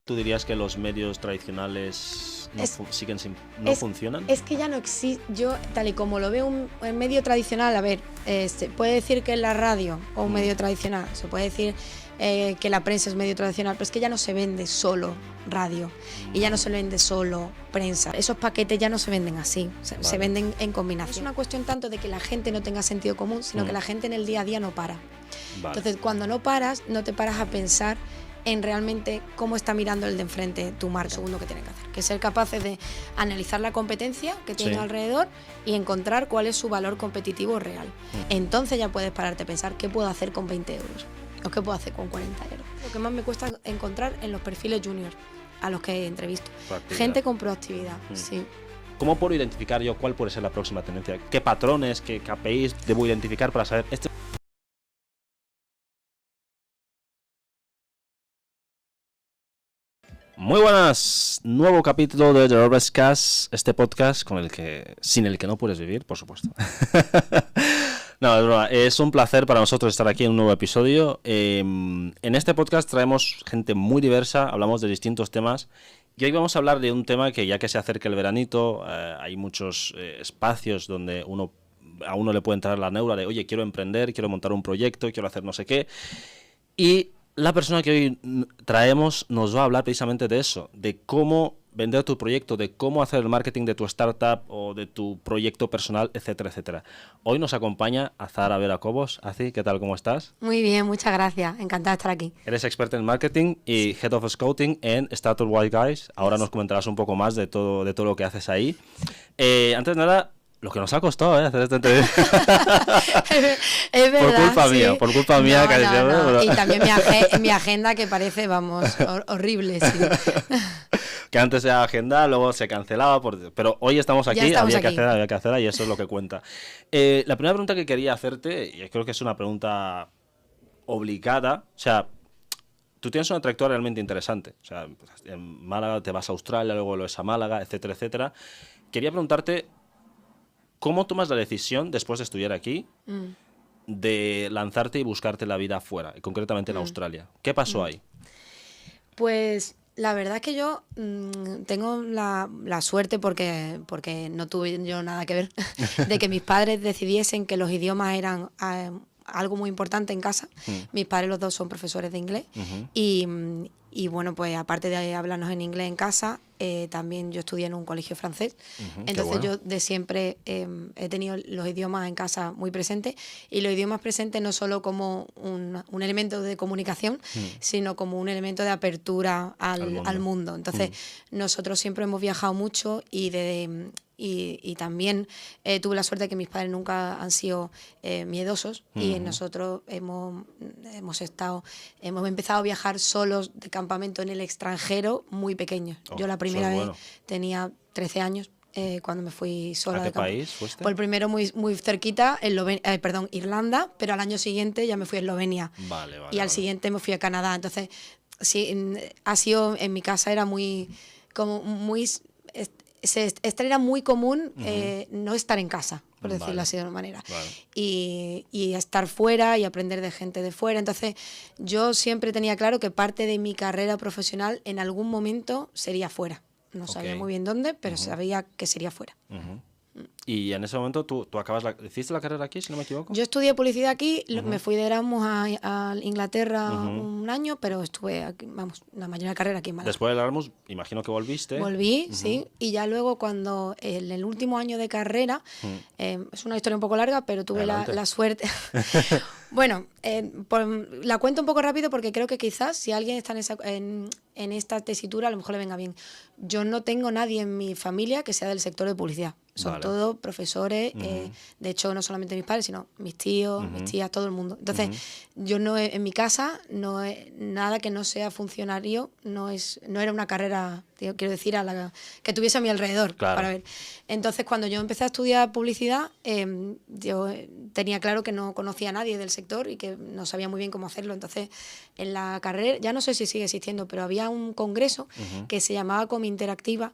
¿tú dirías que los medios tradicionales no funcionan? Es que ya no existe. Yo, tal y como lo veo un medio tradicional, a ver, se puede decir que la radio o un medio tradicional, se puede decir que la prensa es medio tradicional, pero es que ya no se vende solo radio y ya no se vende solo prensa. Esos paquetes ya no se venden así, se venden en combinación. Es una cuestión tanto de que la gente no tenga sentido común, sino que la gente en el día a día no para. Entonces, cuando no paras, no te paras a pensar en realmente cómo está mirando el de enfrente tu marca. Segundo que tiene que hacer, que es ser capaces de analizar la competencia que tiene alrededor y encontrar cuál es su valor competitivo real. Entonces ya puedes pararte a pensar qué puedo hacer con 20 euros o qué puedo hacer con 40 euros. Lo que más me cuesta encontrar en los perfiles junior a los que entrevisto, gente con proactividad. Sí. ¿Cómo puedo identificar yo cuál puede ser la próxima tendencia? ¿Qué patrones, qué KPIs debo identificar para saber este? Muy buenas, nuevo capítulo de The Orbes Cast, este podcast sin el que no puedes vivir, por supuesto. No, es broma. Es un placer para nosotros estar aquí en un nuevo episodio. En este podcast traemos gente muy diversa, hablamos de distintos temas y hoy vamos a hablar de un tema que ya que se acerca el veranito, hay muchos espacios donde a uno le puede entrar la neura de oye, quiero emprender, quiero montar un proyecto, quiero hacer no sé qué. Y la persona que hoy traemos nos va a hablar precisamente de eso, de cómo vender tu proyecto, de cómo hacer el marketing de tu startup o de tu proyecto personal, etcétera, etcétera. Hoy nos acompaña Azahara Vera Cobos. Azi, ¿qué tal? ¿Cómo estás? Muy bien, muchas gracias. Encantada de estar aquí. Eres experta en marketing y Head of Scouting en Startup White Guys. Ahora nos comentarás un poco más de todo lo que haces ahí. Antes de nada, lo que nos ha costado hacer esta entrevista. Es verdad, por culpa mía. No. Y también mi agenda que parece, horrible. Sí. Que antes era agenda, luego se cancelaba, pero hoy estamos aquí, había que hacerla y eso es lo que cuenta. La primera pregunta que quería hacerte, y creo que es una pregunta obligada, o sea, tú tienes una trayectoria realmente interesante. O sea, en Málaga te vas a Australia, luego lo ves a Málaga, etcétera, etcétera. Quería preguntarte, ¿cómo tomas la decisión, después de estudiar aquí, de lanzarte y buscarte la vida afuera, y concretamente en Australia? ¿Qué pasó ahí? Pues la verdad es que yo tengo la suerte, porque no tuve yo nada que ver, de que mis padres decidiesen que los idiomas eran algo muy importante en casa. Mis padres los dos son profesores de inglés y bueno, pues aparte de hablarnos en inglés en casa, también yo estudié en un colegio francés. Entonces yo de siempre he tenido los idiomas en casa muy presentes, y los idiomas presentes no solo como un elemento de comunicación, sino como un elemento de apertura al mundo. Entonces nosotros siempre hemos viajado mucho y también tuve la suerte de que mis padres nunca han sido miedosos, y nosotros hemos empezado a viajar solos de campamento en el extranjero muy pequeños. Yo la primera vez tenía 13 años cuando me fui sola. ¿A qué país fuiste? Pues el primero muy cerquita, Irlanda, pero al año siguiente ya me fui a Eslovenia. Y al siguiente me fui a Canadá. Entonces, sí, ha sido, en mi casa era era muy común no estar en casa, por decirlo así de una manera. Y estar fuera y aprender de gente de fuera. Entonces, yo siempre tenía claro que parte de mi carrera profesional en algún momento sería fuera. No sabía muy bien dónde, pero sabía que sería fuera. Y en ese momento tú ¿hiciste la carrera aquí, si no me equivoco? Yo estudié publicidad aquí, me fui de Erasmus a Inglaterra un año, pero estuve aquí, la mayoría de la carrera aquí en Málaga. Después del Erasmus, imagino que volviste. Volví, sí, y ya luego cuando en el último año de carrera, es una historia un poco larga, pero tuve la suerte. Bueno, la cuento un poco rápido porque creo que quizás si alguien está en esta tesitura a lo mejor le venga bien. Yo no tengo nadie en mi familia que sea del sector de publicidad. Son todos profesores, de hecho no solamente mis padres, sino mis tíos, mis tías, todo el mundo. Entonces, yo en mi casa, nada que no sea funcionario, no era una carrera, quiero decir, que tuviese a mi alrededor. Para ver. Entonces, cuando yo empecé a estudiar publicidad, yo tenía claro que no conocía a nadie del sector y que no sabía muy bien cómo hacerlo. Entonces, en la carrera, ya no sé si sigue existiendo, pero había un congreso que se llamaba Cominteractiva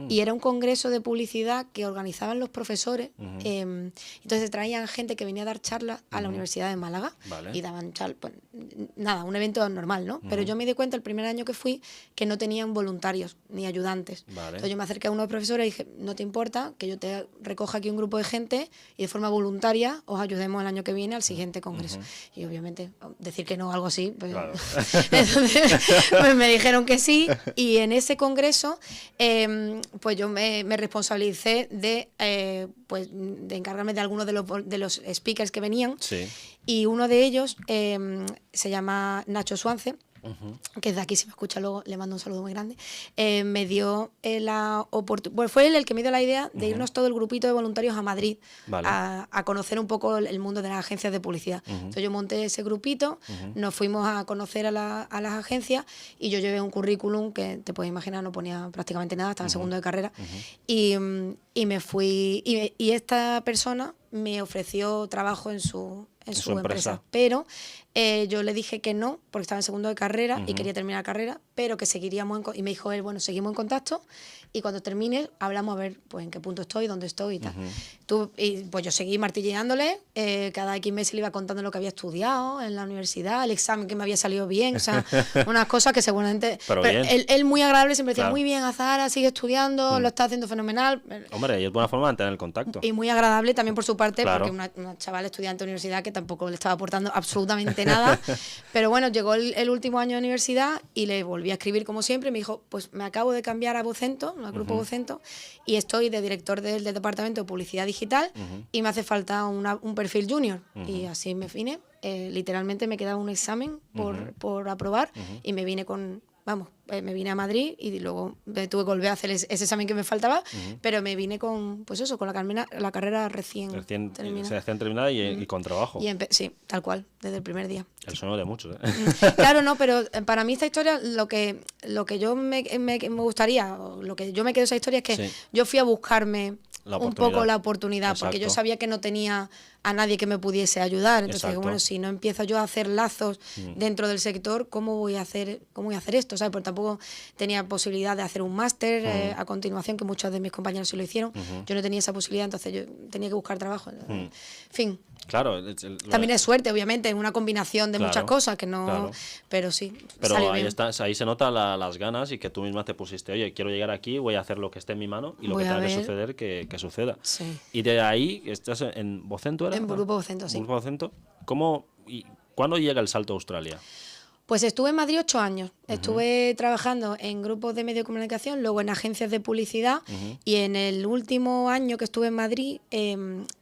y era un congreso de publicidad que organizaba organizaban los profesores. Entonces traían gente que venía a dar charlas a la Universidad de Málaga. Vale. Y daban charlas, pues, nada, un evento normal, ¿no? Pero yo me di cuenta el primer año que fui que no tenían voluntarios ni ayudantes. Vale. Entonces yo me acerqué a uno de los profesores y dije, no te importa que yo te recoja aquí un grupo de gente y de forma voluntaria os ayudemos el año que viene al siguiente congreso. Y obviamente decir que no, algo así, pues, Claro. entonces, pues me dijeron que sí, y en ese congreso pues yo me responsabilicé pues de encargarme de algunos de los speakers que venían. Sí. Y uno de ellos se llama Nacho Suance, que desde aquí, si me escucha luego, le mando un saludo muy grande. Me dio la oportunidad, bueno, fue él el que me dio la idea de irnos todo el grupito de voluntarios a Madrid, Vale. a conocer un poco el mundo de las agencias de publicidad. Entonces yo monté ese grupito, nos fuimos a conocer a las agencias, y yo llevé un currículum que te puedes imaginar, no ponía prácticamente nada, estaba en segundo de carrera, y me fui, y esta persona me ofreció trabajo en su empresa. Pero yo le dije que no, porque estaba en segundo de carrera y quería terminar la carrera, pero que seguiríamos y me dijo él, bueno, seguimos en contacto y cuando termine hablamos a ver pues en qué punto estoy, dónde estoy y tal. Y pues yo seguí martilleándole, cada X meses le iba contando lo que había estudiado en la universidad, el examen que me había salido bien, o sea, unas cosas que seguramente... Pero él muy agradable, siempre decía, claro. Muy bien, Azahara, sigue estudiando, lo está haciendo fenomenal. Hombre, y es buena forma de mantener el contacto. Y muy agradable también por su parte, Claro. porque una chaval estudiante de universidad que tampoco le estaba aportando absolutamente nada. Pero bueno, llegó el último año de universidad y le volví a escribir como siempre. Me dijo, pues me acabo de cambiar a Vocento, al grupo Vocento, y estoy de director del departamento de publicidad digital y me hace falta un perfil junior. Y así me vine. Literalmente me quedaba un examen por aprobar y me vine me vine a Madrid y luego tuve que volver a hacer ese examen que me faltaba, pero me vine con, pues eso, con la carrera recién terminada. Recién terminada y con trabajo. Sí, tal cual, desde el primer día. El sueño de muchos, ¿eh? Claro, no, pero para mí esta historia, lo que yo me gustaría, o lo que yo me quedo de esa historia es que yo fui a buscarme un poco la oportunidad, Exacto. porque yo sabía que no tenía a nadie que me pudiese ayudar. Entonces, Exacto. bueno, si no empiezo yo a hacer lazos dentro del sector, ¿cómo voy a hacer esto? ¿Sabes? Porque tampoco tenía posibilidad de hacer un máster a continuación, que muchos de mis compañeros sí lo hicieron. Yo no tenía esa posibilidad, entonces yo tenía que buscar trabajo. En fin. Claro. También es suerte, obviamente, es una combinación de muchas cosas que no... Claro. Pero sí, Pero salió ahí, bien. ahí se nota las ganas y que tú misma te pusiste, oye, quiero llegar aquí, voy a hacer lo que esté en mi mano y lo Voy que a tenga que ver. suceder, que suceda. Sí. Y de ahí, ¿estás en Vocento? ¿Era? En Grupo Vocento, sí. Grupo Vocento. ¿Cómo y cuándo llega el salto a Australia? Pues estuve en Madrid 8 años. Estuve trabajando en grupos de medio de comunicación, luego en agencias de publicidad, y en el último año que estuve en Madrid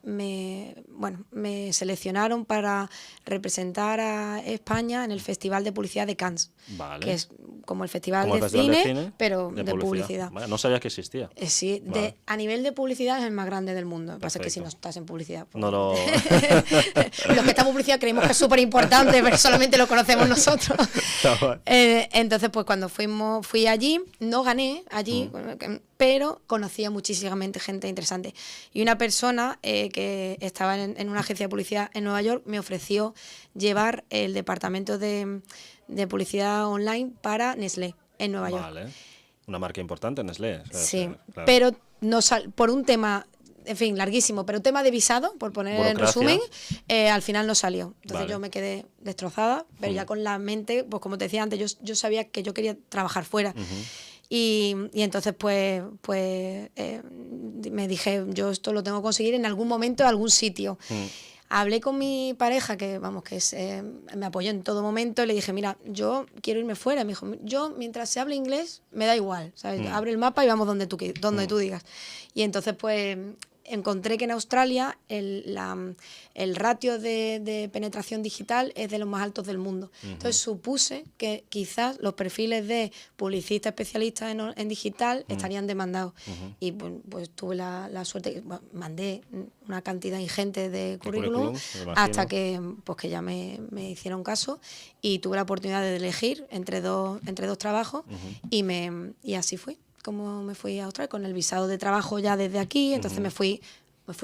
me seleccionaron para representar a España en el Festival de Publicidad de Cannes, Vale. que es como el Festival, Como el de, Festival cine, pero de publicidad. Vale, no sabías que existía. Sí, Vale. a nivel de publicidad es el más grande del mundo. Lo que pasa es que si no estás en publicidad... Pues... No lo... Los que estamos en publicidad creemos que es súper importante, pero solamente lo conocemos nosotros. Entonces, pues cuando fui allí, no gané allí, pero conocí a muchísima gente interesante. Y una persona que estaba en una agencia de publicidad en Nueva York me ofreció llevar el departamento de publicidad online para Nestlé en Nueva York. Vale. Una marca importante, Nestlé. Sí, claro. pero no por un tema, en fin, larguísimo, pero un tema de visado, por poner en resumen, al final no salió. Entonces yo me quedé destrozada, pero ya con la mente, pues como te decía antes, yo sabía que yo quería trabajar fuera. Y entonces pues me dije, yo esto lo tengo que conseguir en algún momento, en algún sitio. Hablé con mi pareja, que me apoyó en todo momento, y le dije, mira, yo quiero irme fuera. Me dijo, yo mientras se hable inglés, me da igual, ¿sabes? Abre el mapa y vamos donde tú digas. Y entonces pues encontré que en Australia el ratio de penetración digital es de los más altos del mundo. Entonces supuse que quizás los perfiles de publicistas especialistas en digital estarían demandados. Y pues tuve la suerte que mandé una cantidad ingente de currículum hasta que ya me hicieron caso y tuve la oportunidad de elegir entre dos trabajos y así fui. Como me fui a Australia con el visado de trabajo ya desde aquí, entonces me fui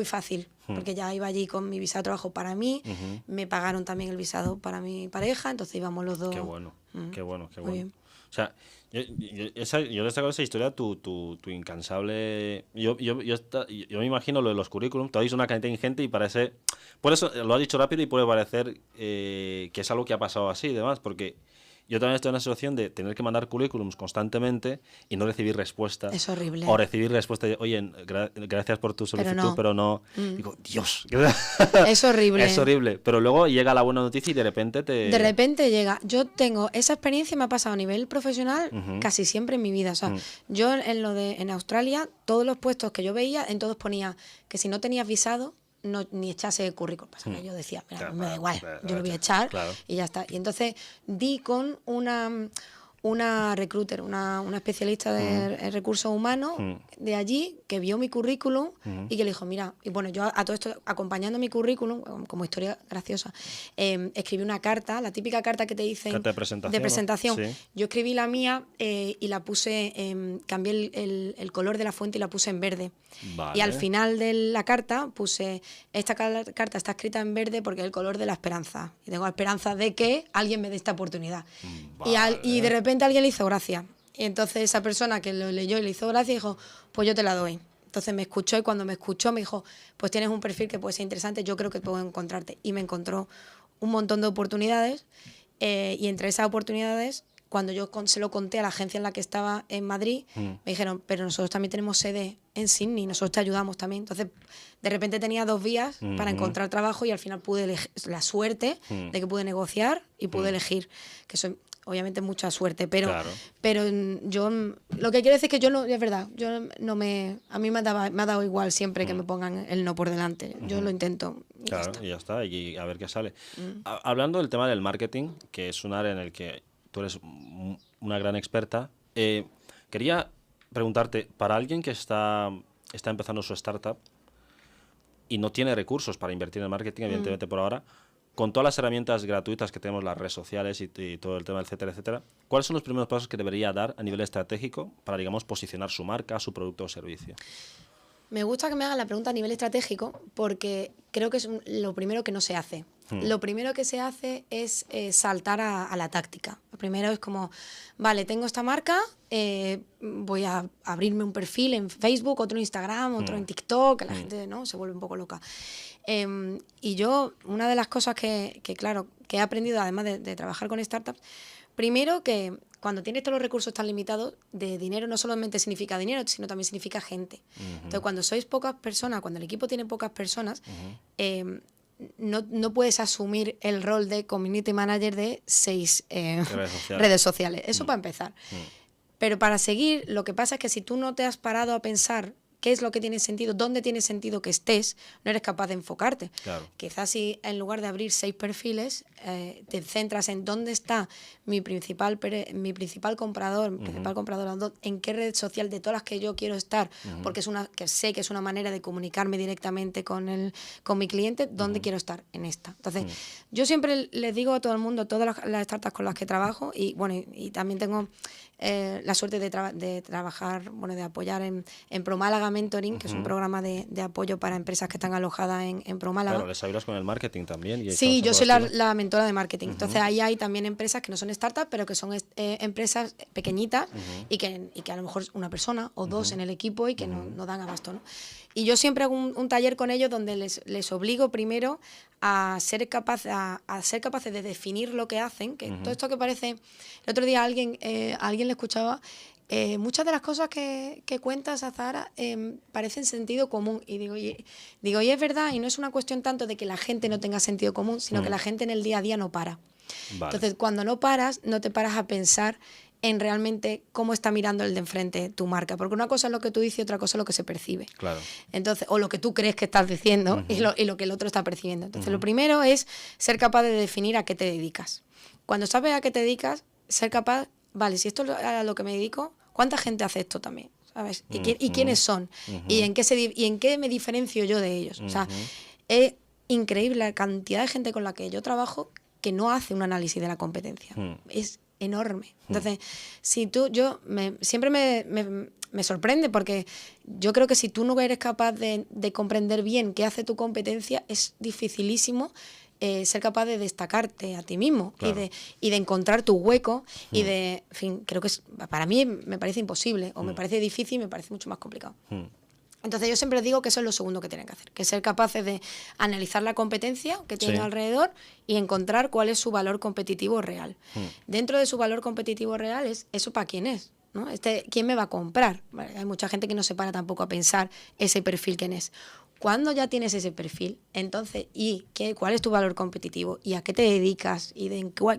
fácil, porque ya iba allí con mi visado de trabajo para mí, me pagaron también el visado para mi pareja, entonces íbamos los dos. Qué bueno, qué bueno, qué Muy bueno. bien. O sea, yo destaco esa historia, tu incansable... Yo me imagino lo de los currículums, te habéis una cantidad ingente y parece... Por eso lo has dicho rápido y puede parecer que es algo que ha pasado así y demás, porque yo también estoy en una situación de tener que mandar currículums constantemente y no recibir respuesta. Es horrible. O recibir respuesta de, oye, gracias por tu solicitud, pero no. Digo, Dios. Es horrible. Es horrible. Pero luego llega la buena noticia y de repente te... De repente llega. Yo tengo esa experiencia, me ha pasado a nivel profesional casi siempre en mi vida. O sea, yo en Australia, todos los puestos que yo veía, en todos ponía que si no tenías visado, no, ni echase el currículum. Pasa que yo decía, mira, claro, me da igual, yo lo voy a echar y ya está. Y entonces di con una recruiter, una especialista de recursos humanos de allí, que vio mi currículum y que le dijo, mira, y bueno, yo a todo esto, acompañando mi currículum, como historia graciosa, escribí una carta, la típica carta que te dicen carta de presentación. ¿No? Sí. Yo escribí la mía y la puse, cambié el color de la fuente y la puse en verde. Vale. Y al final de la carta puse, esta carta está escrita en verde porque es el color de la esperanza. Y tengo la esperanza de que alguien me dé esta oportunidad. Vale. Y de repente alguien le hizo gracia. Y entonces esa persona que lo leyó y le hizo gracia dijo, pues yo te la doy. Entonces me escuchó y cuando me escuchó me dijo, pues tienes un perfil que puede ser interesante, yo creo que puedo encontrarte. Y me encontró un montón de oportunidades y entre esas oportunidades, cuando yo se lo conté a la agencia en la que estaba en Madrid, me dijeron, pero nosotros también tenemos sede en Sydney, nosotros te ayudamos también. Entonces, de repente tenía 2 vías para encontrar trabajo y al final pude elegir, la suerte de que pude negociar y pude elegir, que soy... Obviamente mucha suerte, pero yo lo que quiero decir es que yo no, es verdad, yo no me, a mí me ha dado igual siempre que me pongan el no por delante. Yo lo intento. Claro, y ya está, y a ver qué sale. Hablando del tema del marketing, que es un área en el que tú eres una gran experta, quería preguntarte, para alguien que está empezando su startup y no tiene recursos para invertir en marketing, evidentemente por ahora, con todas las herramientas gratuitas que tenemos, las redes sociales y todo el tema, etcétera, etcétera, ¿cuáles son los primeros pasos que debería dar a nivel estratégico para, digamos, posicionar su marca, su producto o servicio? Me gusta que me hagan la pregunta a nivel estratégico porque creo que es lo primero que no se hace. Lo primero que se hace es saltar a la táctica. Lo primero es como, vale, tengo esta marca, voy a abrirme un perfil en Facebook, otro en Instagram, otro en TikTok, que la gente, ¿no?, se vuelve un poco loca. Y yo, una de las cosas que he aprendido, además de trabajar con startups, primero que cuando tienes todos los recursos tan limitados, de dinero no solamente significa dinero, sino también significa gente. Entonces, cuando sois pocas personas, cuando el equipo tiene pocas personas, no puedes asumir el rol de community manager de 6 redes sociales. Eso para empezar. Pero para seguir, lo que pasa es que si tú no te has parado a pensar qué es lo que tiene sentido, dónde tiene sentido que estés, no eres capaz de enfocarte. Claro. Quizás si en lugar de abrir 6 perfiles, te centras en dónde está mi principal comprador, en qué red social de todas las que yo quiero estar, porque que sé que es una manera de comunicarme directamente con mi cliente, dónde quiero estar, en esta. Entonces, yo siempre les digo a todo el mundo, todas las startups con las que trabajo, y bueno, y también tengo la suerte de trabajar, bueno, de apoyar en ProMálaga Mentoring, que es un programa de apoyo para empresas que están alojadas en ProMálaga. Claro, les ayudas con el marketing también. Sí, yo soy la mentora de marketing. Entonces ahí hay también empresas que no son startups, pero que son empresas pequeñitas y que a lo mejor una persona o 2 en el equipo y que no dan abasto, ¿no? Y yo siempre hago un taller con ellos donde les obligo primero a ser capaces de definir lo que hacen, que todo esto que parece... El otro día alguien le escuchaba, muchas de las cosas que cuentas, Azahara, parecen sentido común. Y digo, y es verdad, y no es una cuestión tanto de que la gente no tenga sentido común, sino que la gente en el día a día no para. Vale. Entonces, cuando no paras, no te paras a pensar en realmente cómo está mirando el de enfrente tu marca. Porque una cosa es lo que tú dices y otra cosa es lo que se percibe. Claro. Entonces, o lo que tú crees que estás diciendo y lo que el otro está percibiendo. Entonces, lo primero es ser capaz de definir a qué te dedicas. Cuando sabes a qué te dedicas, ser capaz, vale, si esto es a lo que me dedico, ¿cuánta gente hace esto también? ¿Sabes? ¿Y quiénes son? ¿Y en qué me diferencio yo de ellos? O sea, es increíble la cantidad de gente con la que yo trabajo que no hace un análisis de la competencia. Es enorme. Entonces, siempre me sorprende porque yo creo que si tú no eres capaz de comprender bien qué hace tu competencia, es dificilísimo ser capaz de destacarte a ti mismo, Claro. y de encontrar tu hueco y de, en fin, creo que para mí me parece imposible, o me parece difícil, me parece mucho más complicado. Entonces yo siempre digo que eso es lo segundo que tienen que hacer, que es ser capaces de analizar la competencia que tienen alrededor y encontrar cuál es su valor competitivo real. Dentro de su valor competitivo real es eso para quién es, ¿no? ¿Quién me va a comprar? Vale, hay mucha gente que no se para tampoco a pensar ese perfil quién es. Cuando ya tienes ese perfil, entonces, ¿cuál es tu valor competitivo? ¿Y a qué te dedicas? ¿Y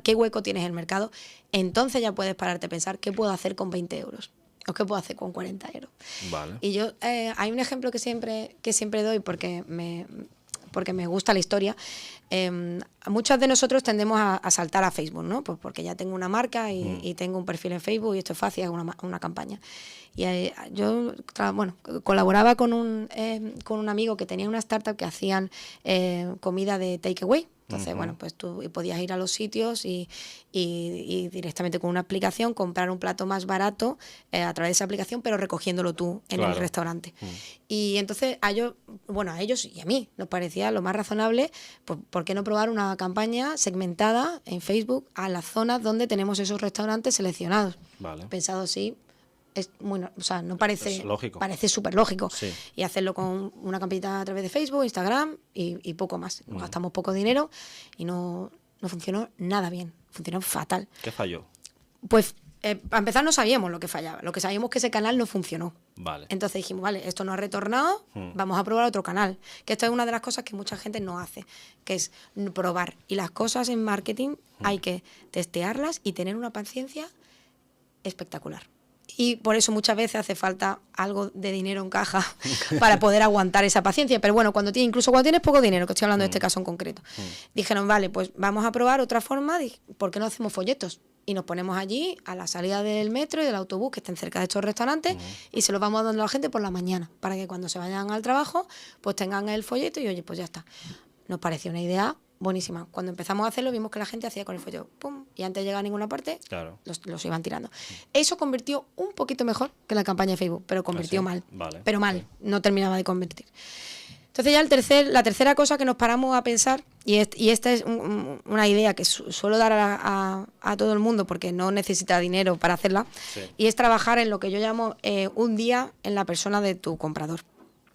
qué hueco tienes en el mercado? Entonces ya puedes pararte a pensar qué puedo hacer con 20 euros. ¿O qué puedo hacer con 40 euros? Vale. Y yo, hay un ejemplo que siempre doy porque me gusta la historia. Muchos de nosotros tendemos a saltar a Facebook, ¿no? Pues porque ya tengo una marca y tengo un perfil en Facebook y esto es fácil, hago una campaña. Y yo colaboraba con un amigo que tenía una startup que hacían comida de takeaway. Entonces, pues tú podías ir a los sitios y directamente con una aplicación comprar un plato más barato a través de esa aplicación, pero recogiéndolo tú en el restaurante. Y entonces a ellos y a mí nos parecía lo más razonable, pues, ¿por qué no probar una campaña segmentada en Facebook a las zonas donde tenemos esos restaurantes seleccionados? Vale. Pensado así, no parece, es lógico. Parece súper lógico. Sí. Y hacerlo con una campañita a través de Facebook, Instagram y poco más. Nos gastamos poco dinero y no funcionó nada bien. Funcionó fatal. ¿Qué falló? Pues para empezar no sabíamos lo que fallaba. Lo que sabíamos es que ese canal no funcionó. Vale. Entonces dijimos, vale, esto no ha retornado, vamos a probar otro canal. Que esto es una de las cosas que mucha gente no hace, que es probar. Y las cosas en marketing hay que testearlas y tener una paciencia espectacular. Y por eso muchas veces hace falta algo de dinero en caja para poder aguantar esa paciencia. Pero bueno, incluso cuando tienes poco dinero, que estoy hablando de este caso en concreto, dijeron, vale, pues vamos a probar otra forma, ¿por qué no hacemos folletos? Y nos ponemos allí a la salida del metro y del autobús que estén cerca de estos restaurantes y se los vamos dando a la gente por la mañana, para que cuando se vayan al trabajo, pues tengan el folleto y oye, pues ya está. Nos pareció una idea buenísima. Cuando empezamos a hacerlo vimos que la gente hacía con el folleto, pum, y antes de llegar a ninguna parte, claro, los iban tirando. Eso convirtió un poquito mejor que la campaña de Facebook, pero convirtió mal. Vale. Pero mal, no terminaba de convertir. Entonces ya la tercera cosa que nos paramos a pensar, y esta es una idea que suelo dar a todo el mundo porque no necesita dinero para hacerla, y es trabajar en lo que yo llamo un día en la persona de tu comprador.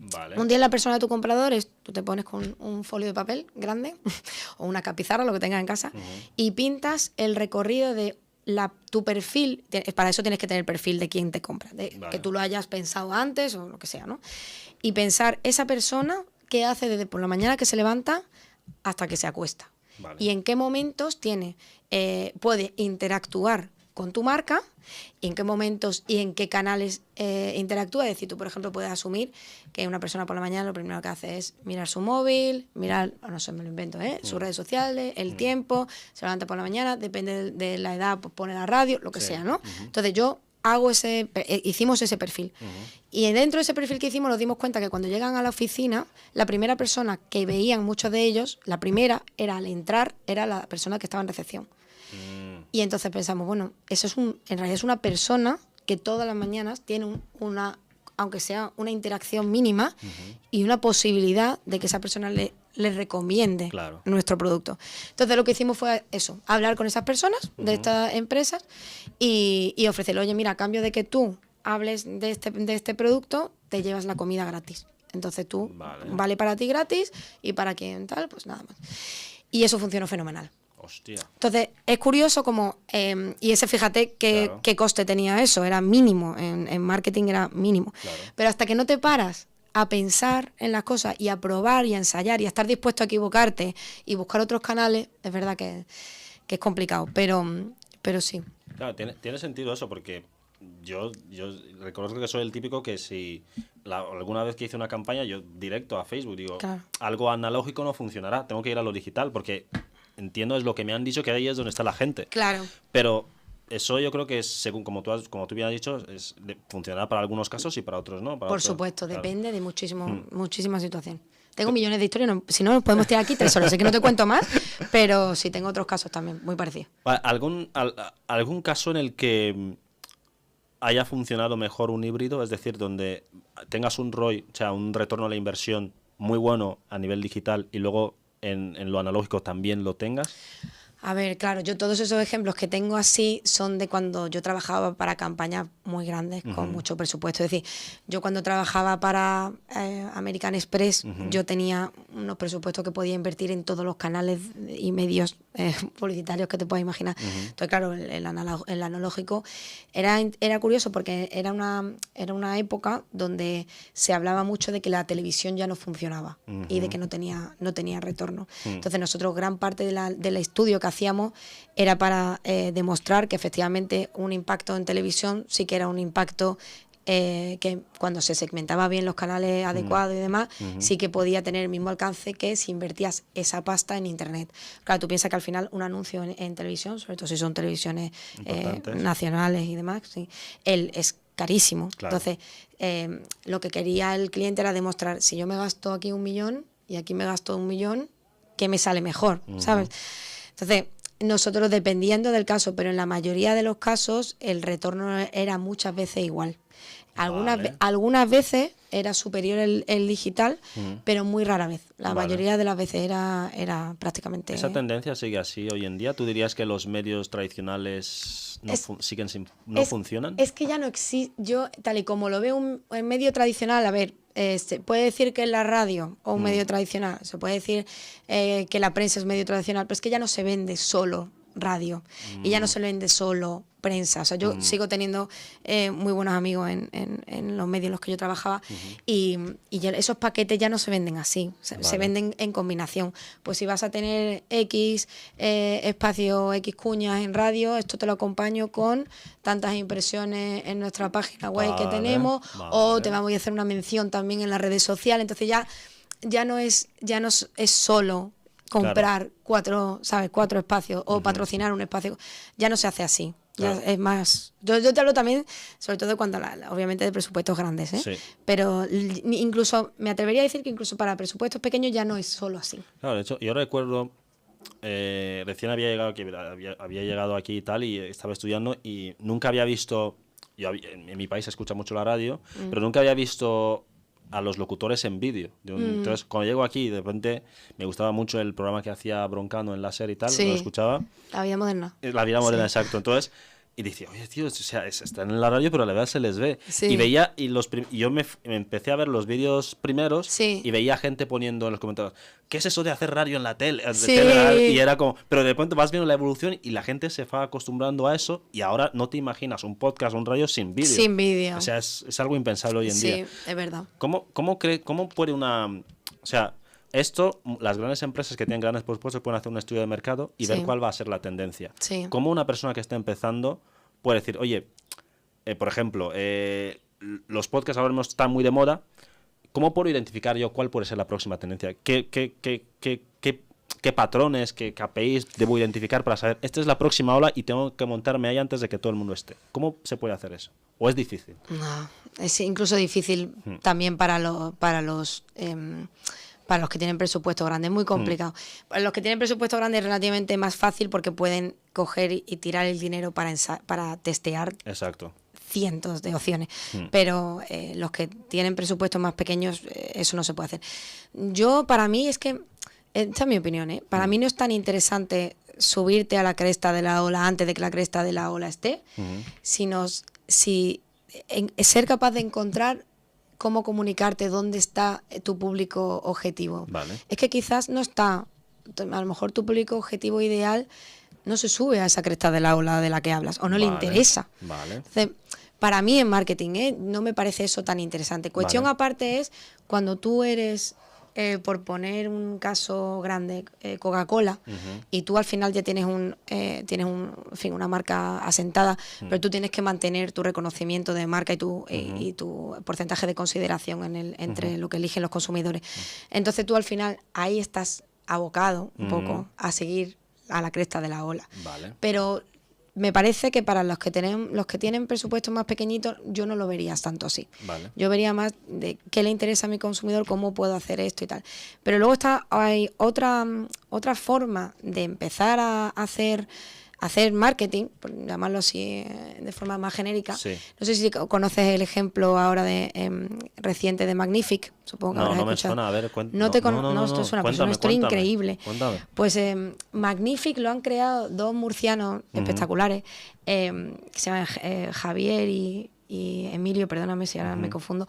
Vale. Un día en la persona de tu comprador tú te pones con un folio de papel grande o una capizarra, lo que tengas en casa, y pintas el recorrido de tu perfil. Para eso tienes que tener el perfil de quien te compra, que tú lo hayas pensado antes o lo que sea, ¿no? Y pensar esa persona qué hace desde por la mañana que se levanta hasta que se acuesta. Vale. Y en qué momentos puede interactuar con tu marca, y en qué momentos y en qué canales interactúa. Es decir, tú, por ejemplo, puedes asumir que una persona por la mañana lo primero que hace es mirar su móvil, no sé, me lo invento, sus redes sociales, el tiempo, se levanta por la mañana, depende de la edad, pues pone la radio, lo que sea, ¿no? Entonces yo hicimos ese perfil. Y dentro de ese perfil que hicimos nos dimos cuenta que cuando llegan a la oficina, la primera persona que veían muchos de ellos, la primera era al entrar, era la persona que estaba en recepción. Y entonces pensamos, bueno, en realidad es una persona que todas las mañanas tiene aunque sea una interacción mínima y una posibilidad de que esa persona le recomiende nuestro producto. Entonces lo que hicimos fue eso, hablar con esas personas de estas empresas y ofrecerle, oye, mira, a cambio de que tú hables de este producto, te llevas la comida gratis. Entonces tú, vale para ti gratis y para quien tal, pues nada más. Y eso funcionó fenomenal. Hostia. Entonces, es curioso como... y fíjate qué coste tenía eso, era mínimo, en marketing era mínimo. Claro. Pero hasta que no te paras a pensar en las cosas y a probar y a ensayar y a estar dispuesto a equivocarte y buscar otros canales, es verdad que es complicado, pero sí. Claro, tiene sentido eso, porque yo reconozco que soy el típico que si alguna vez que hice una campaña, yo directo a Facebook digo, algo analógico no funcionará, tengo que ir a lo digital, porque... Entiendo, es lo que me han dicho, que ahí es donde está la gente. Claro. Pero eso yo creo que, según como tú bien has dicho, funcionará para algunos casos y para otros no. Por supuesto, depende de muchísima situación. Tengo millones de historias, si no nos podemos tirar aquí 3 horas. Sé que no te cuento más, pero sí tengo otros casos también muy parecidos. ¿Algún caso en el que haya funcionado mejor un híbrido? Es decir, donde tengas un ROI, o sea, un retorno a la inversión muy bueno a nivel digital y luego en lo analógico también lo tengas? A ver, claro, yo todos esos ejemplos que tengo así son de cuando yo trabajaba para campañas muy grandes, con mucho presupuesto. Es decir, yo cuando trabajaba para American Express, yo tenía unos presupuestos que podía invertir en todos los canales y medios publicitarios que te puedas imaginar. Entonces, claro, el analógico era curioso porque era una época donde se hablaba mucho de que la televisión ya no funcionaba y de que no tenía retorno. Entonces, nosotros gran parte del estudio que hacíamos era para demostrar que efectivamente un impacto en televisión sí que era un impacto que cuando se segmentaba bien los canales adecuados y demás, sí que podía tener el mismo alcance que si invertías esa pasta en internet. Claro, tú piensas que al final un anuncio en televisión, sobre todo si son televisiones nacionales y demás, sí, es carísimo. Claro. Entonces, lo que quería el cliente era demostrar, si yo me gasto aquí 1 millón y aquí me gasto 1 millón, ¿qué me sale mejor? ¿Sabes? Entonces, nosotros dependiendo del caso, pero en la mayoría de los casos el retorno era muchas veces igual. Algunas veces era superior el digital, pero muy rara vez. La mayoría de las veces era prácticamente... ¿Esa tendencia sigue así hoy en día? ¿Tú dirías que los medios tradicionales no funcionan? Es que ya no existe. Yo, tal y como lo veo un medio tradicional, a ver, se puede decir que es la radio o un medio tradicional, se puede decir que la prensa es medio tradicional, pero es que ya no se vende solo radio y ya no se vende solo prensa. O sea, yo sigo teniendo muy buenos amigos en los medios en los que yo trabajaba y esos paquetes ya no se venden así, se venden en combinación. Pues si vas a tener X espacio, X cuñas en radio, esto te lo acompaño con tantas impresiones en nuestra página web que tenemos, o te vamos a hacer una mención también en las redes sociales. Entonces ya no es solo comprar cuatro espacios o patrocinar un espacio. Ya no se hace así. Claro. Es más, yo te hablo también, sobre todo cuando obviamente de presupuestos grandes, ¿eh? Sí. Pero incluso me atrevería a decir que incluso para presupuestos pequeños ya no es solo así. Claro, de hecho, yo recuerdo recién había llegado aquí y tal, y estaba estudiando y nunca había visto, en mi país se escucha mucho la radio, pero nunca había visto a los locutores en vídeo. Entonces, cuando llego aquí, de repente me gustaba mucho el programa que hacía Broncano en la serie y tal, lo escuchaba. La vida moderna. La vida moderna, exacto. Entonces, y decía, oye, tío, o sea, están en la radio, pero a la verdad se les ve. Sí. Y veía, y yo me empecé a ver los vídeos primeros y veía gente poniendo en los comentarios, ¿qué es eso de hacer radio en la tele? Y era como, pero de pronto vas viendo la evolución y la gente se va acostumbrando a eso y ahora no te imaginas un podcast o un radio sin vídeo. Sin vídeo. O sea, es algo impensable hoy en día. Sí, es verdad. ¿Cómo puede una... O sea, esto, las grandes empresas que tienen grandes presupuestos pueden hacer un estudio de mercado y ver cuál va a ser la tendencia. Sí. ¿Cómo una persona que está empezando puede decir, oye, por ejemplo, los podcasts ahora mismo están muy de moda, ¿cómo puedo identificar yo cuál puede ser la próxima tendencia? ¿Qué patrones, qué KPIs debo identificar para saber, esta es la próxima ola y tengo que montarme ahí antes de que todo el mundo esté? ¿Cómo se puede hacer eso? ¿O es difícil? No, es incluso difícil también para los que tienen presupuesto grande, es muy complicado. Para los que tienen presupuesto grande es relativamente más fácil porque pueden coger y tirar el dinero para testear. Exacto. Cientos de opciones, pero los que tienen presupuestos más pequeños, eso no se puede hacer. Para mí es que, esta es mi opinión, para mí no es tan interesante subirte a la cresta de la ola antes de que la cresta de la ola esté, sino ser capaz de encontrar cómo comunicarte, dónde está tu público objetivo. Vale. Es que quizás no está, a lo mejor tu público objetivo ideal no se sube a esa cresta de la ola de la que hablas, o no le interesa. Vale. Entonces, para mí en marketing, no me parece eso tan interesante. Cuestión aparte es cuando tú eres, por poner un caso grande, Coca-Cola, y tú al final ya tienes una marca asentada, pero tú tienes que mantener tu reconocimiento de marca y tu porcentaje de consideración entre lo que eligen los consumidores. Entonces tú al final ahí estás abocado un poco a seguir a la cresta de la ola. Vale. Pero me parece que para los que tienen presupuestos más pequeñitos, yo no lo vería tanto así. Vale. Yo vería más de qué le interesa a mi consumidor, cómo puedo hacer esto y tal. Pero luego hay otra forma de empezar a hacer hacer marketing, por llamarlo así de forma más genérica. Sí. No sé si conoces el ejemplo ahora reciente de Magnific, supongo que habrás No me escuchado. suena, a ver, No, esto es una historia increíble. Cuéntame. Pues Magnific lo han creado dos murcianos espectaculares, que se llaman Javier y Emilio, perdóname si ahora me confundo.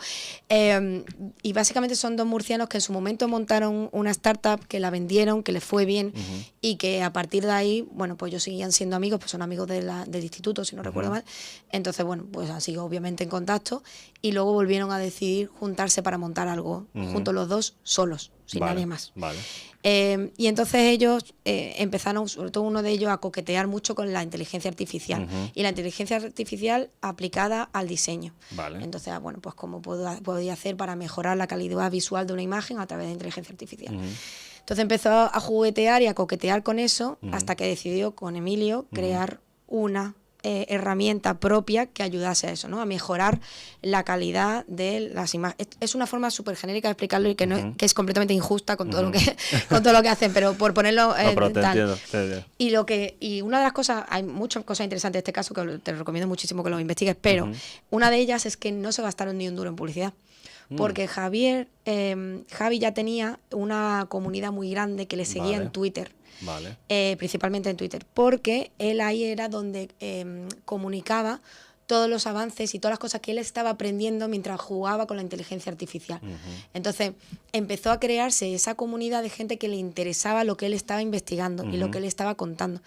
Y básicamente son dos murcianos que en su momento montaron una startup, que la vendieron, que les fue bien, y que a partir de ahí, bueno, pues ellos seguían siendo amigos, pues son amigos del instituto, si no recuerdo mal. Entonces, bueno, pues han sido obviamente en contacto y luego volvieron a decidir juntarse para montar algo, juntos los dos, solos, sin nadie más. Vale. Y entonces ellos empezaron, sobre todo uno de ellos, a coquetear mucho con la inteligencia artificial. Y la inteligencia artificial aplicada al diseño. Vale. Entonces, bueno, pues cómo podía hacer para mejorar la calidad visual de una imagen a través de inteligencia artificial. Entonces empezó a juguetear y a coquetear con eso hasta que decidió con Emilio crear una herramienta propia que ayudase a eso, ¿no? A mejorar la calidad de las imágenes. Es una forma súper genérica de explicarlo y que, que es completamente injusta con todo lo que con todo lo que hacen, pero por ponerlo pero te tal. entiendo. Y una de las cosas, hay muchas cosas interesantes en este caso que te recomiendo muchísimo que lo investigues, pero una de ellas es que no se gastaron ni un duro en publicidad. Porque Javi ya tenía una comunidad muy grande que le seguía en Twitter. Vale. Principalmente en Twitter, porque él ahí era donde comunicaba todos los avances y todas las cosas que él estaba aprendiendo mientras jugaba con la inteligencia artificial. Entonces empezó a crearse esa comunidad de gente que le interesaba lo que él estaba investigando y lo que él estaba contando.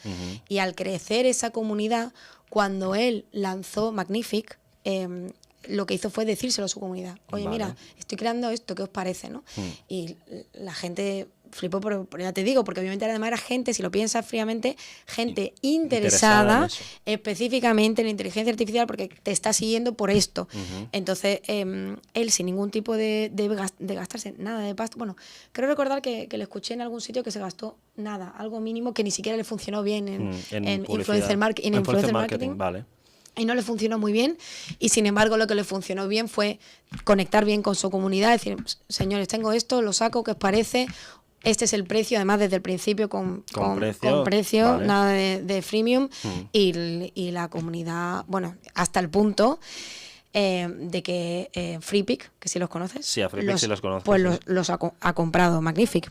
Y al crecer esa comunidad, cuando él lanzó Magnific, lo que hizo fue decírselo a su comunidad. Oye, mira, estoy creando esto, ¿qué os parece? ¿No? Y la gente flipó, ya te digo, porque obviamente además era gente, si lo piensas fríamente, gente interesada específicamente en la inteligencia artificial porque te está siguiendo por esto. Entonces, él sin ningún tipo de gastarse nada de pasta. Bueno, creo recordar que le escuché en algún sitio que se gastó nada, algo mínimo que ni siquiera le funcionó bien en influencer marketing. Vale. Y no le funcionó muy bien, y sin embargo lo que le funcionó bien fue conectar bien con su comunidad, decir, señores, tengo esto, lo saco, ¿qué os parece? Este es el precio, además desde el principio con precio, vale. Nada de freemium, y la comunidad, bueno, hasta el punto de que Freepik, que si los conoces, sí, a Freepik sí los conozco, pues sí. los ha comprado Magnific.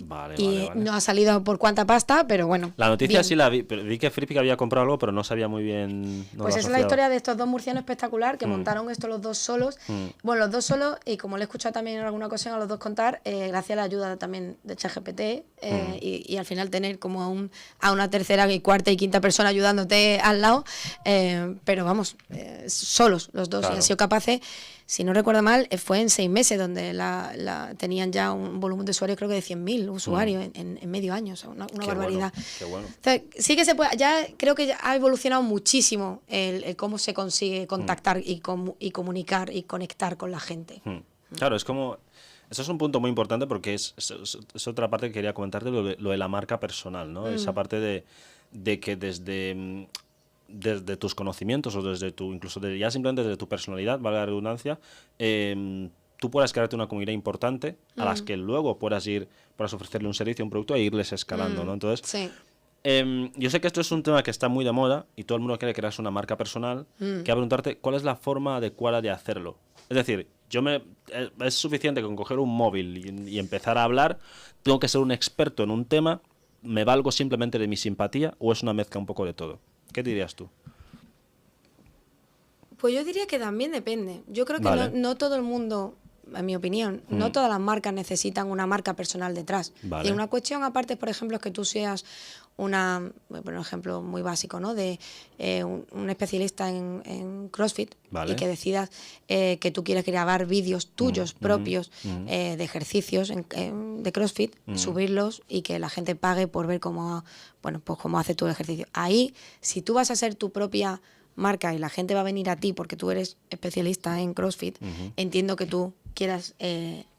Vale. No ha salido por cuánta pasta, pero bueno. La noticia bien. sí la vi, pero vi que Freepik había comprado algo, pero no sabía muy bien. Pues esa es la historia de estos dos murcianos espectacular que montaron esto los dos solos. Bueno, los dos solos, y como le he escuchado también en alguna ocasión a los dos contar, gracias a la ayuda también de ChatGPT, y al final tener como a una tercera y cuarta y quinta persona ayudándote al lado, pero vamos, solos los dos. Claro. Y han sido capaces, si no recuerdo mal, fue en 6 meses donde tenían ya un volumen de usuarios, creo que de 100.000 usuarios en medio año, o sea, una barbaridad. Bueno, qué bueno. O sea, sí que se puede, ya creo que ya ha evolucionado muchísimo el cómo se consigue contactar y comunicar y conectar con la gente. Claro, es como... Eso es un punto muy importante porque es otra parte que quería comentarte, lo de la marca personal, ¿no? Esa parte de que desde tus conocimientos o desde incluso ya simplemente desde tu personalidad, valga la redundancia, tú puedas crearte una comunidad importante a las que luego puedas ofrecerle un servicio, un producto e irles escalando, ¿no? Entonces, sí. Yo sé que esto es un tema que está muy de moda y todo el mundo quiere crearse una marca personal. Quiero preguntarte cuál es la forma adecuada de hacerlo. Es decir, es suficiente con coger un móvil y empezar a hablar. ¿Tengo que ser un experto en un tema? ¿Me valgo simplemente de mi simpatía o es una mezcla un poco de todo? ¿Qué dirías tú? Pues yo diría que también depende. Yo creo que no todo el mundo, en mi opinión, no todas las marcas necesitan una marca personal detrás. Vale. Y una cuestión aparte, por ejemplo, es que tú seas por un ejemplo muy básico, ¿no? De un especialista en CrossFit, vale. Y que decidas que tú quieres grabar vídeos tuyos propios de ejercicios de CrossFit, subirlos y que la gente pague por ver cómo hace tu ejercicio. Ahí, si tú vas a ser tu propia marca y la gente va a venir a ti porque tú eres especialista en CrossFit, entiendo que tú quieras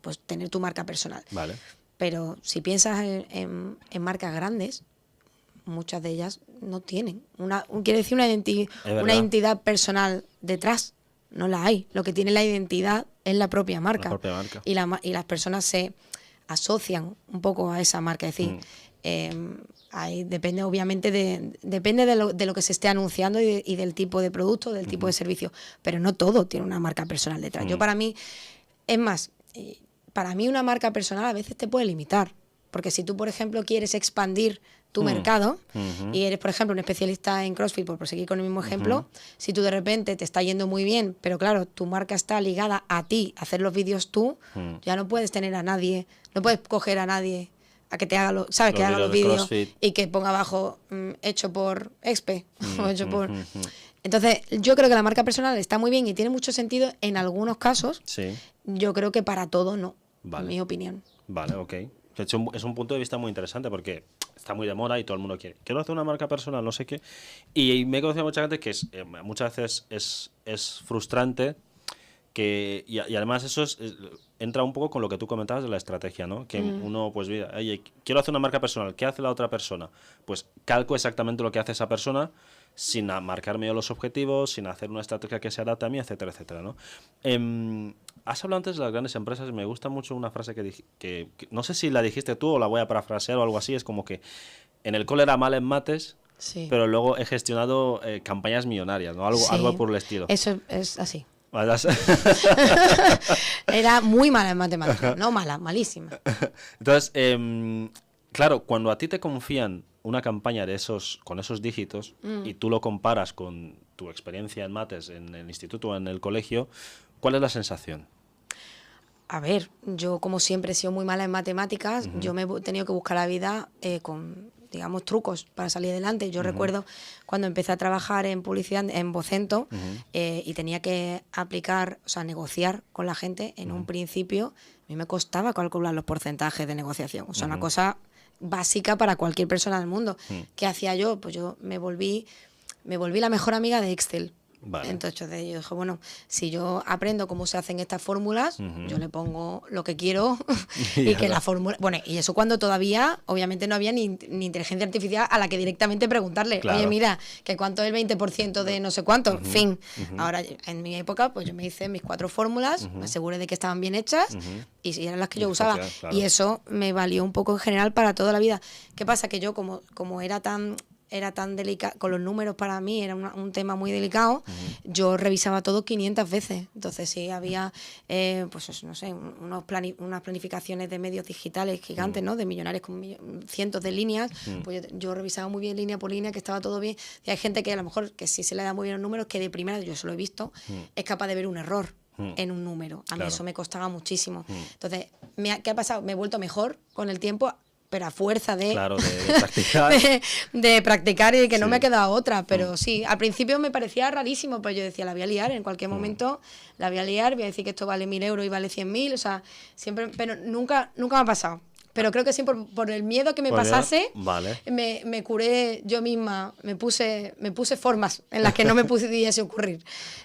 pues tener tu marca personal. Vale. Pero si piensas en marcas grandes, muchas de ellas no tienen una identidad personal detrás. No la hay. Lo que tiene la identidad es la propia marca. La propia marca. Y las personas se asocian un poco a esa marca. Es decir, Ahí depende, obviamente, depende de lo que se esté anunciando y del tipo de producto, del tipo de servicio. Pero no todo tiene una marca personal detrás. Yo, para mí, es más, para mí una marca personal a veces te puede limitar. Porque si tú, por ejemplo, quieres expandir tu mercado y eres, por ejemplo, un especialista en CrossFit, por seguir con el mismo ejemplo, si tú de repente te está yendo muy bien, pero claro, tu marca está ligada a ti, a hacer los vídeos tú, ya no puedes tener a nadie, no puedes coger a nadie a que te haga ¿sabes? Que haga los vídeos y que ponga abajo hecho por Expe o hecho por... Entonces, yo creo que la marca personal está muy bien y tiene mucho sentido en algunos casos. Sí. Yo creo que para todo no, Vale. en mi opinión. Vale, ok. De hecho, es un punto de vista muy interesante porque está muy de moda y todo el mundo quiero hacer una marca personal, no sé qué. Y me he conocido a mucha gente que muchas veces es frustrante y además eso entra un poco con lo que tú comentabas de la estrategia, ¿no? Que uno, pues mira, oye, quiero hacer una marca personal, ¿qué hace la otra persona? Pues calco exactamente lo que hace esa persona sin marcarme yo los objetivos, sin hacer una estrategia que se adapte a mí, etcétera, etcétera, ¿no? Has hablado antes de las grandes empresas y me gusta mucho una frase que no sé si la dijiste tú o la voy a parafrasear o algo así, es como que en el cole era mal en mates, pero luego he gestionado campañas millonarias, ¿no? Algo por el estilo. Eso es así. Era muy mala en matemáticas, no mala, malísima. Entonces, claro, cuando a ti te confían una campaña con esos dígitos y tú lo comparas con tu experiencia en mates en el instituto o en el colegio, ¿cuál es la sensación? A ver, yo como siempre he sido muy mala en matemáticas, yo me he tenido que buscar la vida con, digamos, trucos para salir adelante. Yo recuerdo cuando empecé a trabajar en publicidad en Vocento y tenía que aplicar, o sea, negociar con la gente en un principio, a mí me costaba calcular los porcentajes de negociación. O sea, una cosa básica para cualquier persona del mundo. ¿Qué hacía yo? Pues yo me volví la mejor amiga de Excel. Vale. Entonces yo dije, bueno, si yo aprendo cómo se hacen estas fórmulas, yo le pongo lo que quiero y que la fórmula... Bueno, y eso cuando todavía, obviamente, no había ni inteligencia artificial a la que directamente preguntarle, claro. Oye, mira, que cuánto es el 20% de no sé cuánto, fin. Ahora, en mi época, pues yo me hice mis 4 fórmulas, me aseguré de que estaban bien hechas y eran las que yo usaba. Claro. Y eso me valió un poco en general para toda la vida. ¿Qué pasa? Que yo, como era tan delicado, con los números para mí era un tema muy delicado, yo revisaba todo 500 veces. Entonces sí había, pues no sé, unas planificaciones de medios digitales gigantes, ¿no? De millonarios con cientos de líneas, pues yo revisaba muy bien línea por línea, que estaba todo bien. Y hay gente que a lo mejor, que sí se le da muy bien los números, que de primera, yo se lo he visto, es capaz de ver un error en un número. A mí eso me costaba muchísimo. Entonces, ¿qué ha pasado? Me he vuelto mejor con el tiempo, pero a fuerza de practicar. de practicar y de que no me ha quedado otra. Pero sí, al principio me parecía rarísimo, pues yo decía, la voy a liar, en cualquier momento la voy a liar, voy a decir que esto vale 1.000 euros y vale 100.000, o sea, siempre, pero nunca me ha pasado. Pero creo que sí, por el miedo que me pasase, me curé yo misma, me puse formas en las que no me pudiese ocurrir.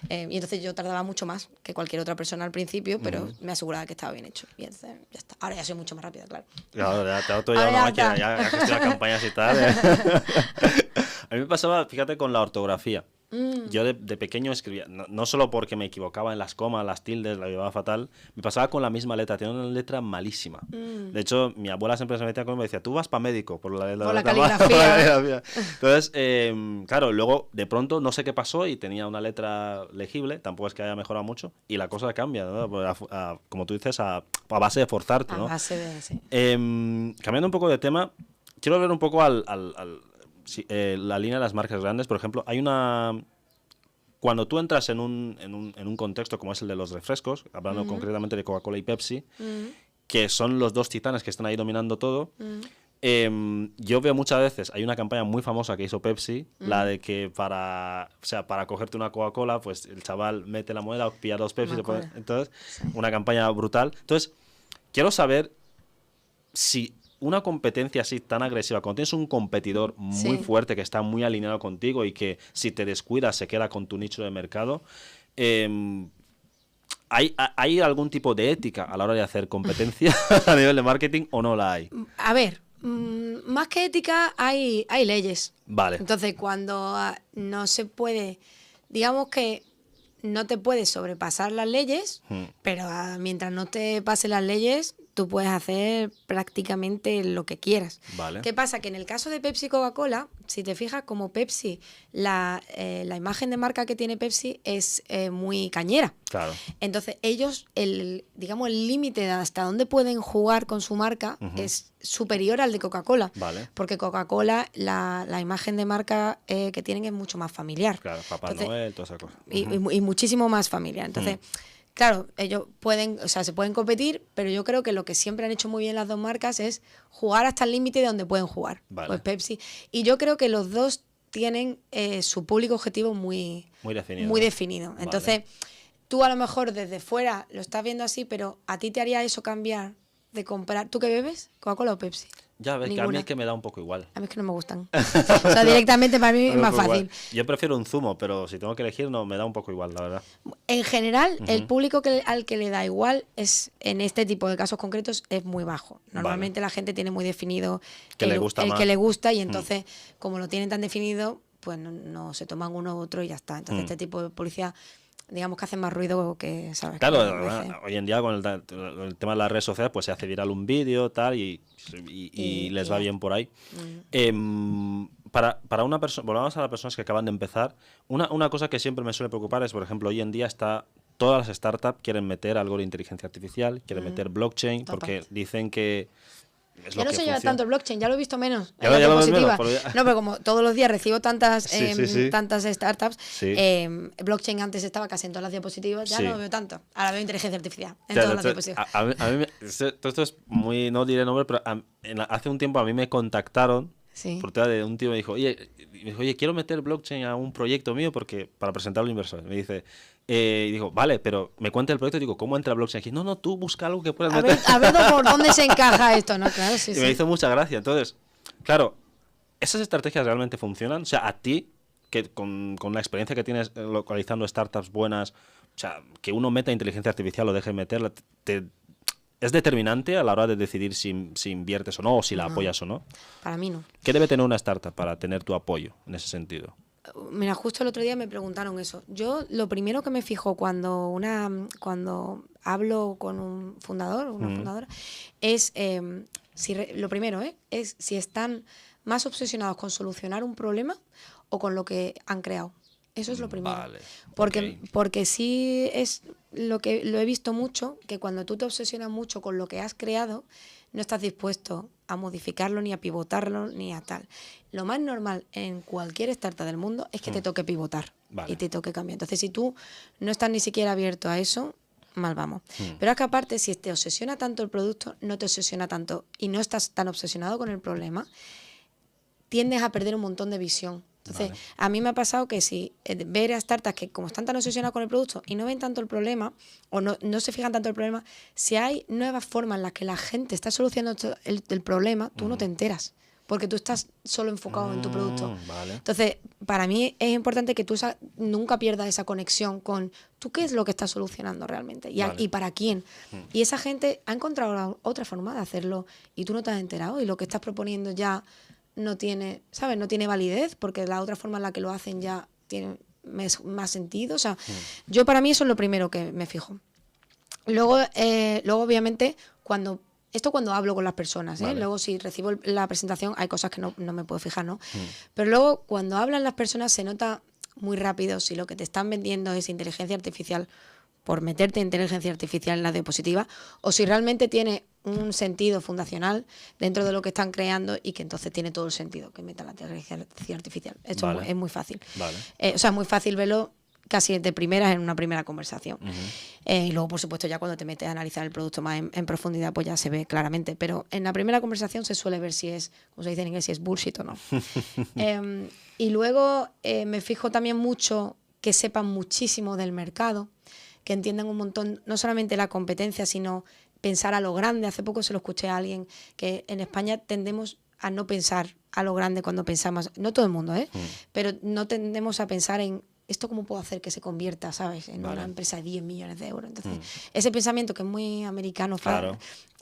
Y entonces yo tardaba mucho más que cualquier otra persona al principio, pero me aseguraba que estaba bien hecho. Y entonces, ya está. Ahora ya soy mucho más rápida, claro. Claro, ya te ha autorizado una máquina, ya gestiona campañas y tal. A mí me pasaba, fíjate, con la ortografía. Yo de pequeño escribía, no solo porque me equivocaba en las comas, las tildes, la llevaba fatal, me pasaba con la misma letra, tenía una letra malísima. De hecho, mi abuela siempre se metía conmigo y me decía, tú vas para médico por la caligrafía. Entonces, claro, luego de pronto no sé qué pasó y tenía una letra legible, tampoco es que haya mejorado mucho, y la cosa cambia, ¿no? Como tú dices, a base de forzarte, ¿no? A base de, sí. Cambiando un poco de tema, quiero ver un poco la línea de las marcas grandes. Por ejemplo, hay cuando tú entras en un contexto como es el de los refrescos, hablando concretamente de Coca-Cola y Pepsi, que son los dos titanes que están ahí dominando todo, yo veo muchas veces, hay una campaña muy famosa que hizo Pepsi, la de que para cogerte una Coca-Cola, pues el chaval mete la moneda, pilla 2 Pepsi, entonces, una campaña brutal. Entonces, quiero saber si una competencia así tan agresiva, cuando tienes un competidor muy fuerte que está muy alineado contigo y que si te descuidas se queda con tu nicho de mercado, ¿hay algún tipo de ética a la hora de hacer competencia a nivel de marketing o no la hay? A ver, más que ética hay leyes. Vale. Entonces, cuando no se puede, digamos que no te puedes sobrepasar las leyes, pero mientras no te pasen las leyes, tú puedes hacer prácticamente lo que quieras. Vale. ¿Qué pasa? Que en el caso de Pepsi y Coca-Cola, si te fijas, como Pepsi, la imagen de marca que tiene Pepsi es muy cañera. Claro. Entonces ellos, digamos, el límite de hasta dónde pueden jugar con su marca es superior al de Coca-Cola. Vale. Porque Coca-Cola, la imagen de marca que tienen es mucho más familiar. Claro, Papá Entonces, Noel, toda esa cosa. Y muchísimo más familiar. Entonces, claro, ellos pueden, o sea, se pueden competir, pero yo creo que lo que siempre han hecho muy bien las dos marcas es jugar hasta el límite de donde pueden jugar. Vale. Pues Pepsi. Y yo creo que los dos tienen su público objetivo muy definido. Muy definido. Vale. Entonces, tú a lo mejor desde fuera lo estás viendo así, pero ¿a ti te haría eso cambiar de comprar? ¿Tú qué bebes? ¿Coca-Cola o Pepsi? Ya ves que a mí Ninguna. es que me da un poco igual. A mí es que no me gustan. O sea, directamente para mí es más fácil. Yo prefiero un zumo, pero si tengo que elegir, no, me da un poco igual, la verdad. En general, el público al que le da igual es, en este tipo de casos concretos, es muy bajo. Normalmente la gente tiene muy definido Que le gusta más. que le gusta, y entonces, como lo tienen tan definido, pues no se toman uno u otro y ya está. Entonces, este tipo de publicidad, digamos que hace más ruido que, ¿sabes? Claro, Que hoy en día con el tema de las redes sociales, pues se hace viral un vídeo, tal, y les va bien por ahí. Para una persona, volvamos a las personas que acaban de empezar, una cosa que siempre me suele preocupar es, por ejemplo, hoy en día todas las startups quieren meter algo de inteligencia artificial, quieren meter blockchain, porque dicen que es ya lo no que se lleva funciona. tanto el blockchain, ya lo he visto menos. Ya lo ves menos, No, pero como todos los días recibo tantas tantas startups, Sí. blockchain antes estaba casi en todas las diapositivas, ya Sí. no lo veo tanto. Ahora veo inteligencia artificial en todas las diapositivas. A mí esto es muy, no diré nombre, pero hace un tiempo a mí me contactaron Sí. por tema de un tío me dijo, oye, quiero meter blockchain a un proyecto mío para presentarlo a inversores. Me dice, y digo, vale, pero me cuenta el proyecto y digo, ¿cómo entra blockchain aquí? No, tú busca algo que puedas meter. A ver por dónde se encaja esto, ¿no? Claro, sí, Y me hizo mucha gracia. Entonces, claro, ¿esas estrategias realmente funcionan? O sea, a ti, que con la experiencia que tienes localizando startups buenas, o sea, que uno meta inteligencia artificial o deje de meterla, ¿es determinante a la hora de decidir si inviertes o no, o si la apoyas o no? Para mí no. ¿Qué debe tener una startup para tener tu apoyo en ese sentido? Mira, justo el otro día me preguntaron eso. Yo lo primero que me fijo cuando hablo con un fundador o una fundadora es lo primero es si están más obsesionados con solucionar un problema o con lo que han creado. Eso es lo primero. Vale, porque sí es lo he visto mucho, que cuando tú te obsesionas mucho con lo que has creado, no estás dispuesto a modificarlo, ni a pivotarlo, ni a tal. Lo más normal en cualquier startup del mundo es que te toque pivotar y te toque cambiar. Entonces, si tú no estás ni siquiera abierto a eso, mal vamos. Pero es que aparte, si te obsesiona tanto el producto, no te obsesiona tanto y no estás tan obsesionado con el problema, tiendes a perder un montón de visión. Entonces, a mí me ha pasado que si ver a startups que como están tan obsesionadas con el producto y no ven tanto el problema, o no se fijan tanto en el problema, si hay nuevas formas en las que la gente está solucionando el problema, tú no te enteras, porque tú estás solo enfocado en tu producto. Vale. Entonces, para mí es importante que tú nunca pierdas esa conexión con tú qué es lo que estás solucionando realmente y para quién. Y esa gente ha encontrado otra forma de hacerlo y tú no te has enterado, y lo que estás proponiendo ya no tiene, ¿sabes? No tiene validez, porque la otra forma en la que lo hacen ya tiene más sentido. O sea, yo para mí eso es lo primero que me fijo. Luego obviamente, cuando hablo con las personas, luego si recibo la presentación hay cosas que no me puedo fijar, ¿no? Pero luego cuando hablan las personas se nota muy rápido si lo que te están vendiendo es inteligencia artificial por meterte inteligencia artificial en la diapositiva, o si realmente tiene un sentido fundacional dentro de lo que están creando y que entonces tiene todo el sentido que meta la inteligencia artificial. Esto es muy fácil. O sea, es muy fácil verlo casi de primeras en una primera conversación. Y luego, por supuesto, ya cuando te metes a analizar el producto más en profundidad, pues ya se ve claramente. Pero en la primera conversación se suele ver si es, como se dice en inglés, si es bullshit o no. Y luego me fijo también mucho que sepan muchísimo del mercado, que entiendan un montón, no solamente la competencia, sino pensar a lo grande. Hace poco se lo escuché a alguien que en España tendemos a no pensar a lo grande cuando pensamos, no todo el mundo, pero no tendemos a pensar en esto cómo puedo hacer que se convierta, ¿sabes?, en una empresa de 10 millones de euros. Entonces, ese pensamiento que es muy americano,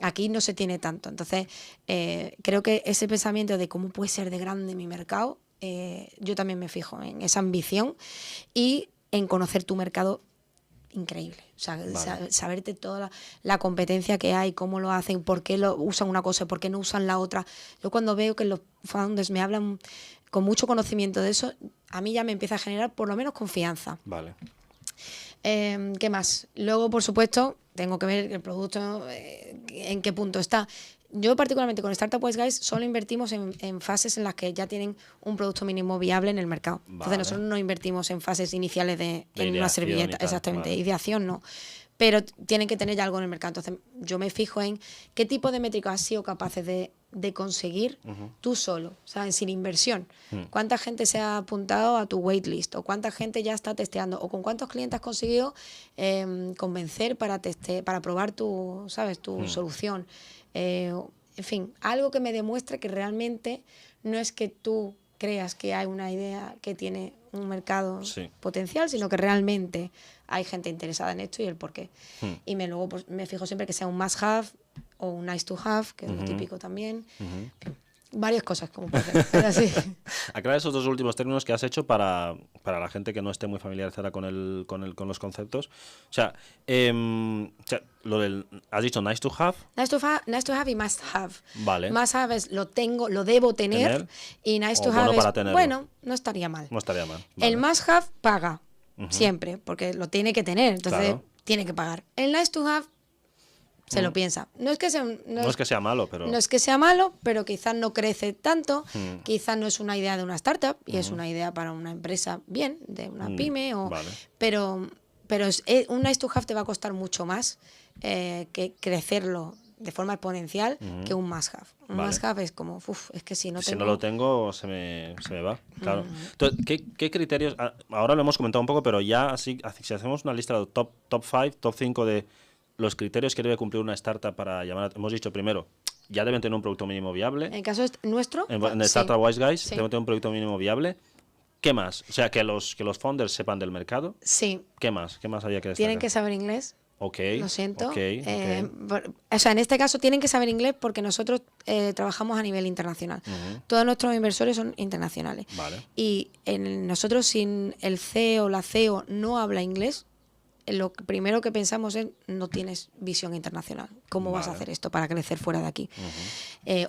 aquí no se tiene tanto. Entonces, creo que ese pensamiento de cómo puede ser de grande mi mercado, yo también me fijo en esa ambición y en conocer tu mercado increíble. O sea, Vale. saberte toda la competencia que hay, cómo lo hacen, por qué lo usan una cosa, por qué no usan la otra. Yo cuando veo que los founders me hablan con mucho conocimiento de eso, a mí ya me empieza a generar por lo menos confianza. Vale. ¿Qué más? Luego, por supuesto, tengo que ver el producto, en qué punto está. Yo particularmente con Startup Wise Guys solo invertimos en fases en las que ya tienen un producto mínimo viable en el mercado. Entonces Vale. nosotros no invertimos en fases iniciales en una ideación servilleta, y tal, exactamente, vale. ideación no. Pero tienen que tener ya algo en el mercado. Entonces yo me fijo en qué tipo de métricas has sido capaces de conseguir tú solo, ¿sabes? Sin inversión. ¿Cuánta gente se ha apuntado a tu waitlist? ¿O cuánta gente ya está testeando? ¿O con cuántos clientes has conseguido convencer para probar tu, ¿sabes? Tu solución? En fin, algo que me demuestre que realmente no es que tú creas que hay una idea que tiene un mercado Sí. potencial, sino que realmente hay gente interesada en esto y el por qué. Y luego pues, me fijo siempre que sea un must have o un nice to have, que es lo típico también. En fin, varias cosas como puede ser, pero sí. Aclara esos dos últimos términos que has hecho para la gente que no esté muy familiarizada con los conceptos. O sea, lo del, has dicho nice to have. Nice to have y must have. Vale. Must have es lo tengo, lo debo tener. Y nice O to bueno have para es, tenerlo. bueno, no estaría mal. No estaría mal. El Vale. must have paga siempre, porque lo tiene que tener, entonces Claro. tiene que pagar. El nice to have se lo piensa. No es que sea, No es que sea malo, pero... no es que sea malo, pero quizás no crece tanto, quizás no es una idea de una startup y es una idea para una empresa bien, de una pyme, Vale. pero un nice to have te va a costar mucho más que crecerlo de forma exponencial que un must have. Un Vale. must have es como, es que si no Si tengo... no lo tengo, se me va. Claro. Entonces, ¿qué criterios? Ahora lo hemos comentado un poco, pero ya así, si hacemos una lista de top 5, top 5 de los criterios que debe cumplir una startup para llamar... Hemos dicho primero, ya deben tener un producto mínimo viable. En el caso nuestro... En el sí. Startup Wise Guys Sí. deben tener un producto mínimo viable. ¿Qué más? O sea, que los founders sepan del mercado. Sí, ¿Qué más? ¿Qué más había que destacar? tienen que saber inglés. Ok. Lo siento. ok. O sea, en este caso tienen que saber inglés porque nosotros trabajamos a nivel internacional. Todos nuestros inversores son internacionales. Vale. Y nosotros, sin el CEO o la CEO no habla inglés, lo primero que pensamos es no tienes visión internacional. ¿Cómo vas a Vale. hacer esto para crecer fuera de aquí?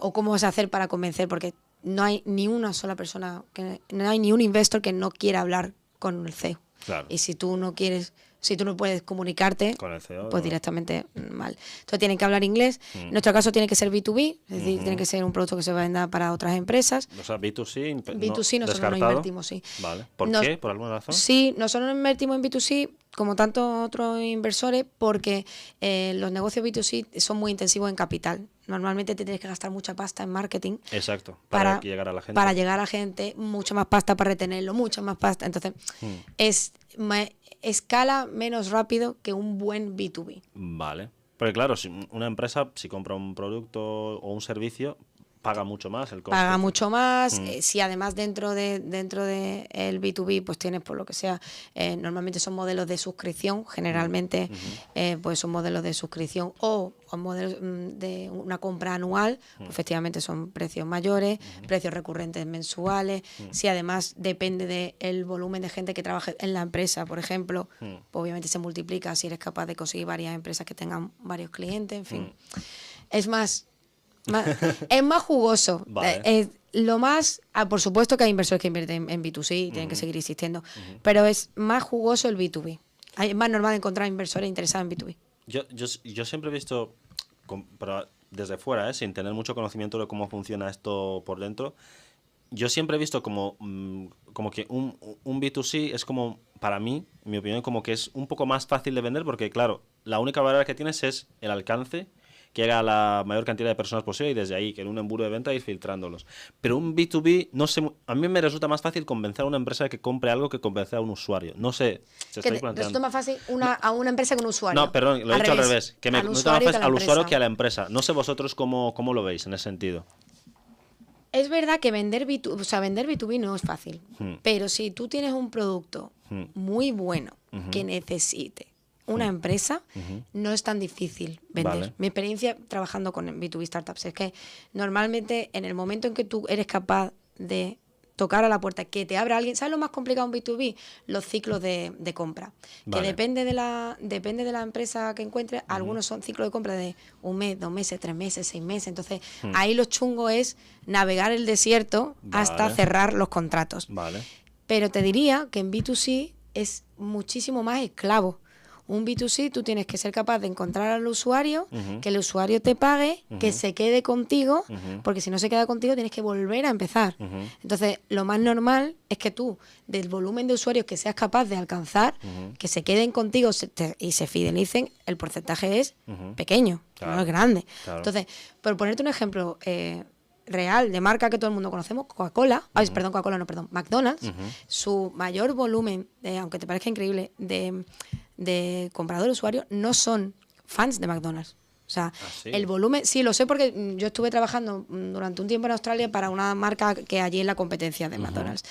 O cómo vas a hacer para convencer, porque no hay ni una sola persona, no hay ni un investor que no quiera hablar con el CEO. Claro. Y si tú no quieres, si tú no puedes comunicarte, Con el CEO, pues no. directamente mal. Entonces tienen que hablar inglés. En nuestro caso tiene que ser B2B, es decir, tiene que ser un producto que se venda para otras empresas. O sea, B2C, B2C nosotros descartado. no invertimos, sí. Vale. ¿Por Nos- qué? ¿Por alguna razón? Sí, nosotros no invertimos en B2C como tantos otros inversores porque los negocios B2C son muy intensivos en capital. Normalmente te tienes que gastar mucha pasta en marketing Exacto. Para llegar a la gente. para llegar a la gente, mucha más pasta para retenerlo, mucha más pasta. Entonces, escala menos rápido que un buen B2B. Vale. Porque claro, si una empresa, si compra un producto o un servicio, paga mucho más el coste. Paga mucho más. Si además dentro de el B2B pues tienes por lo que sea, normalmente son modelos de suscripción, generalmente pues son modelos de suscripción o modelos de una compra anual, pues, efectivamente son precios mayores, precios recurrentes mensuales. Si además depende del volumen de gente que trabaje en la empresa, por ejemplo, pues obviamente se multiplica si eres capaz de conseguir varias empresas que tengan varios clientes, en fin. Es más jugoso. Vale. Lo más, por supuesto que hay inversores que invierten en B2C y tienen que seguir existiendo, pero es más jugoso el B2B. Es más normal encontrar inversores interesados en B2B. Yo siempre he visto, pero desde fuera, sin tener mucho conocimiento de cómo funciona esto por dentro, yo siempre he visto como que un B2C es como, para mí, en mi opinión, como que es un poco más fácil de vender porque, claro, la única barrera que tienes es el alcance, que llega a la mayor cantidad de personas posible y desde ahí, que en un embudo de venta, ir filtrándolos. Pero un B2B, no sé, a mí me resulta más fácil convencer a una empresa que compre algo que convencer a un usuario. No sé, se estoy planteando. Resulta más fácil a una empresa que un usuario. No, perdón, lo he dicho al revés. Que me resulta más fácil al usuario que a la empresa. No sé vosotros cómo lo veis en ese sentido. Es verdad que vender B2B no es fácil, pero si tú tienes un producto muy bueno que necesite una empresa, no es tan difícil vender. Vale. Mi experiencia trabajando con B2B startups es que normalmente en el momento en que tú eres capaz de tocar a la puerta, que te abra alguien. ¿Sabes lo más complicado en B2B? Los ciclos de compra. Vale. Que depende de la empresa que encuentres. Algunos son ciclos de compra de 1 mes, 2 meses, 3 meses, 6 meses. Entonces, ahí lo chungo es navegar el desierto hasta Vale. cerrar los contratos. Vale. Pero te diría que en B2C es muchísimo más esclavo. Un B2C tú tienes que ser capaz de encontrar al usuario, que el usuario te pague, que se quede contigo, porque si no se queda contigo tienes que volver a empezar. Entonces, lo más normal es que tú, del volumen de usuarios que seas capaz de alcanzar, que se queden contigo y se fidelicen, el porcentaje es pequeño, Claro. no es grande. Claro. Entonces, por ponerte un ejemplo real de marca que todo el mundo conocemos, Coca-Cola, McDonald's, su mayor volumen, aunque te parezca increíble, de compradores usuarios no son fans de McDonald's. O sea, sí. el volumen, sí, lo sé porque yo estuve trabajando durante un tiempo en Australia para una marca que allí es la competencia de McDonald's.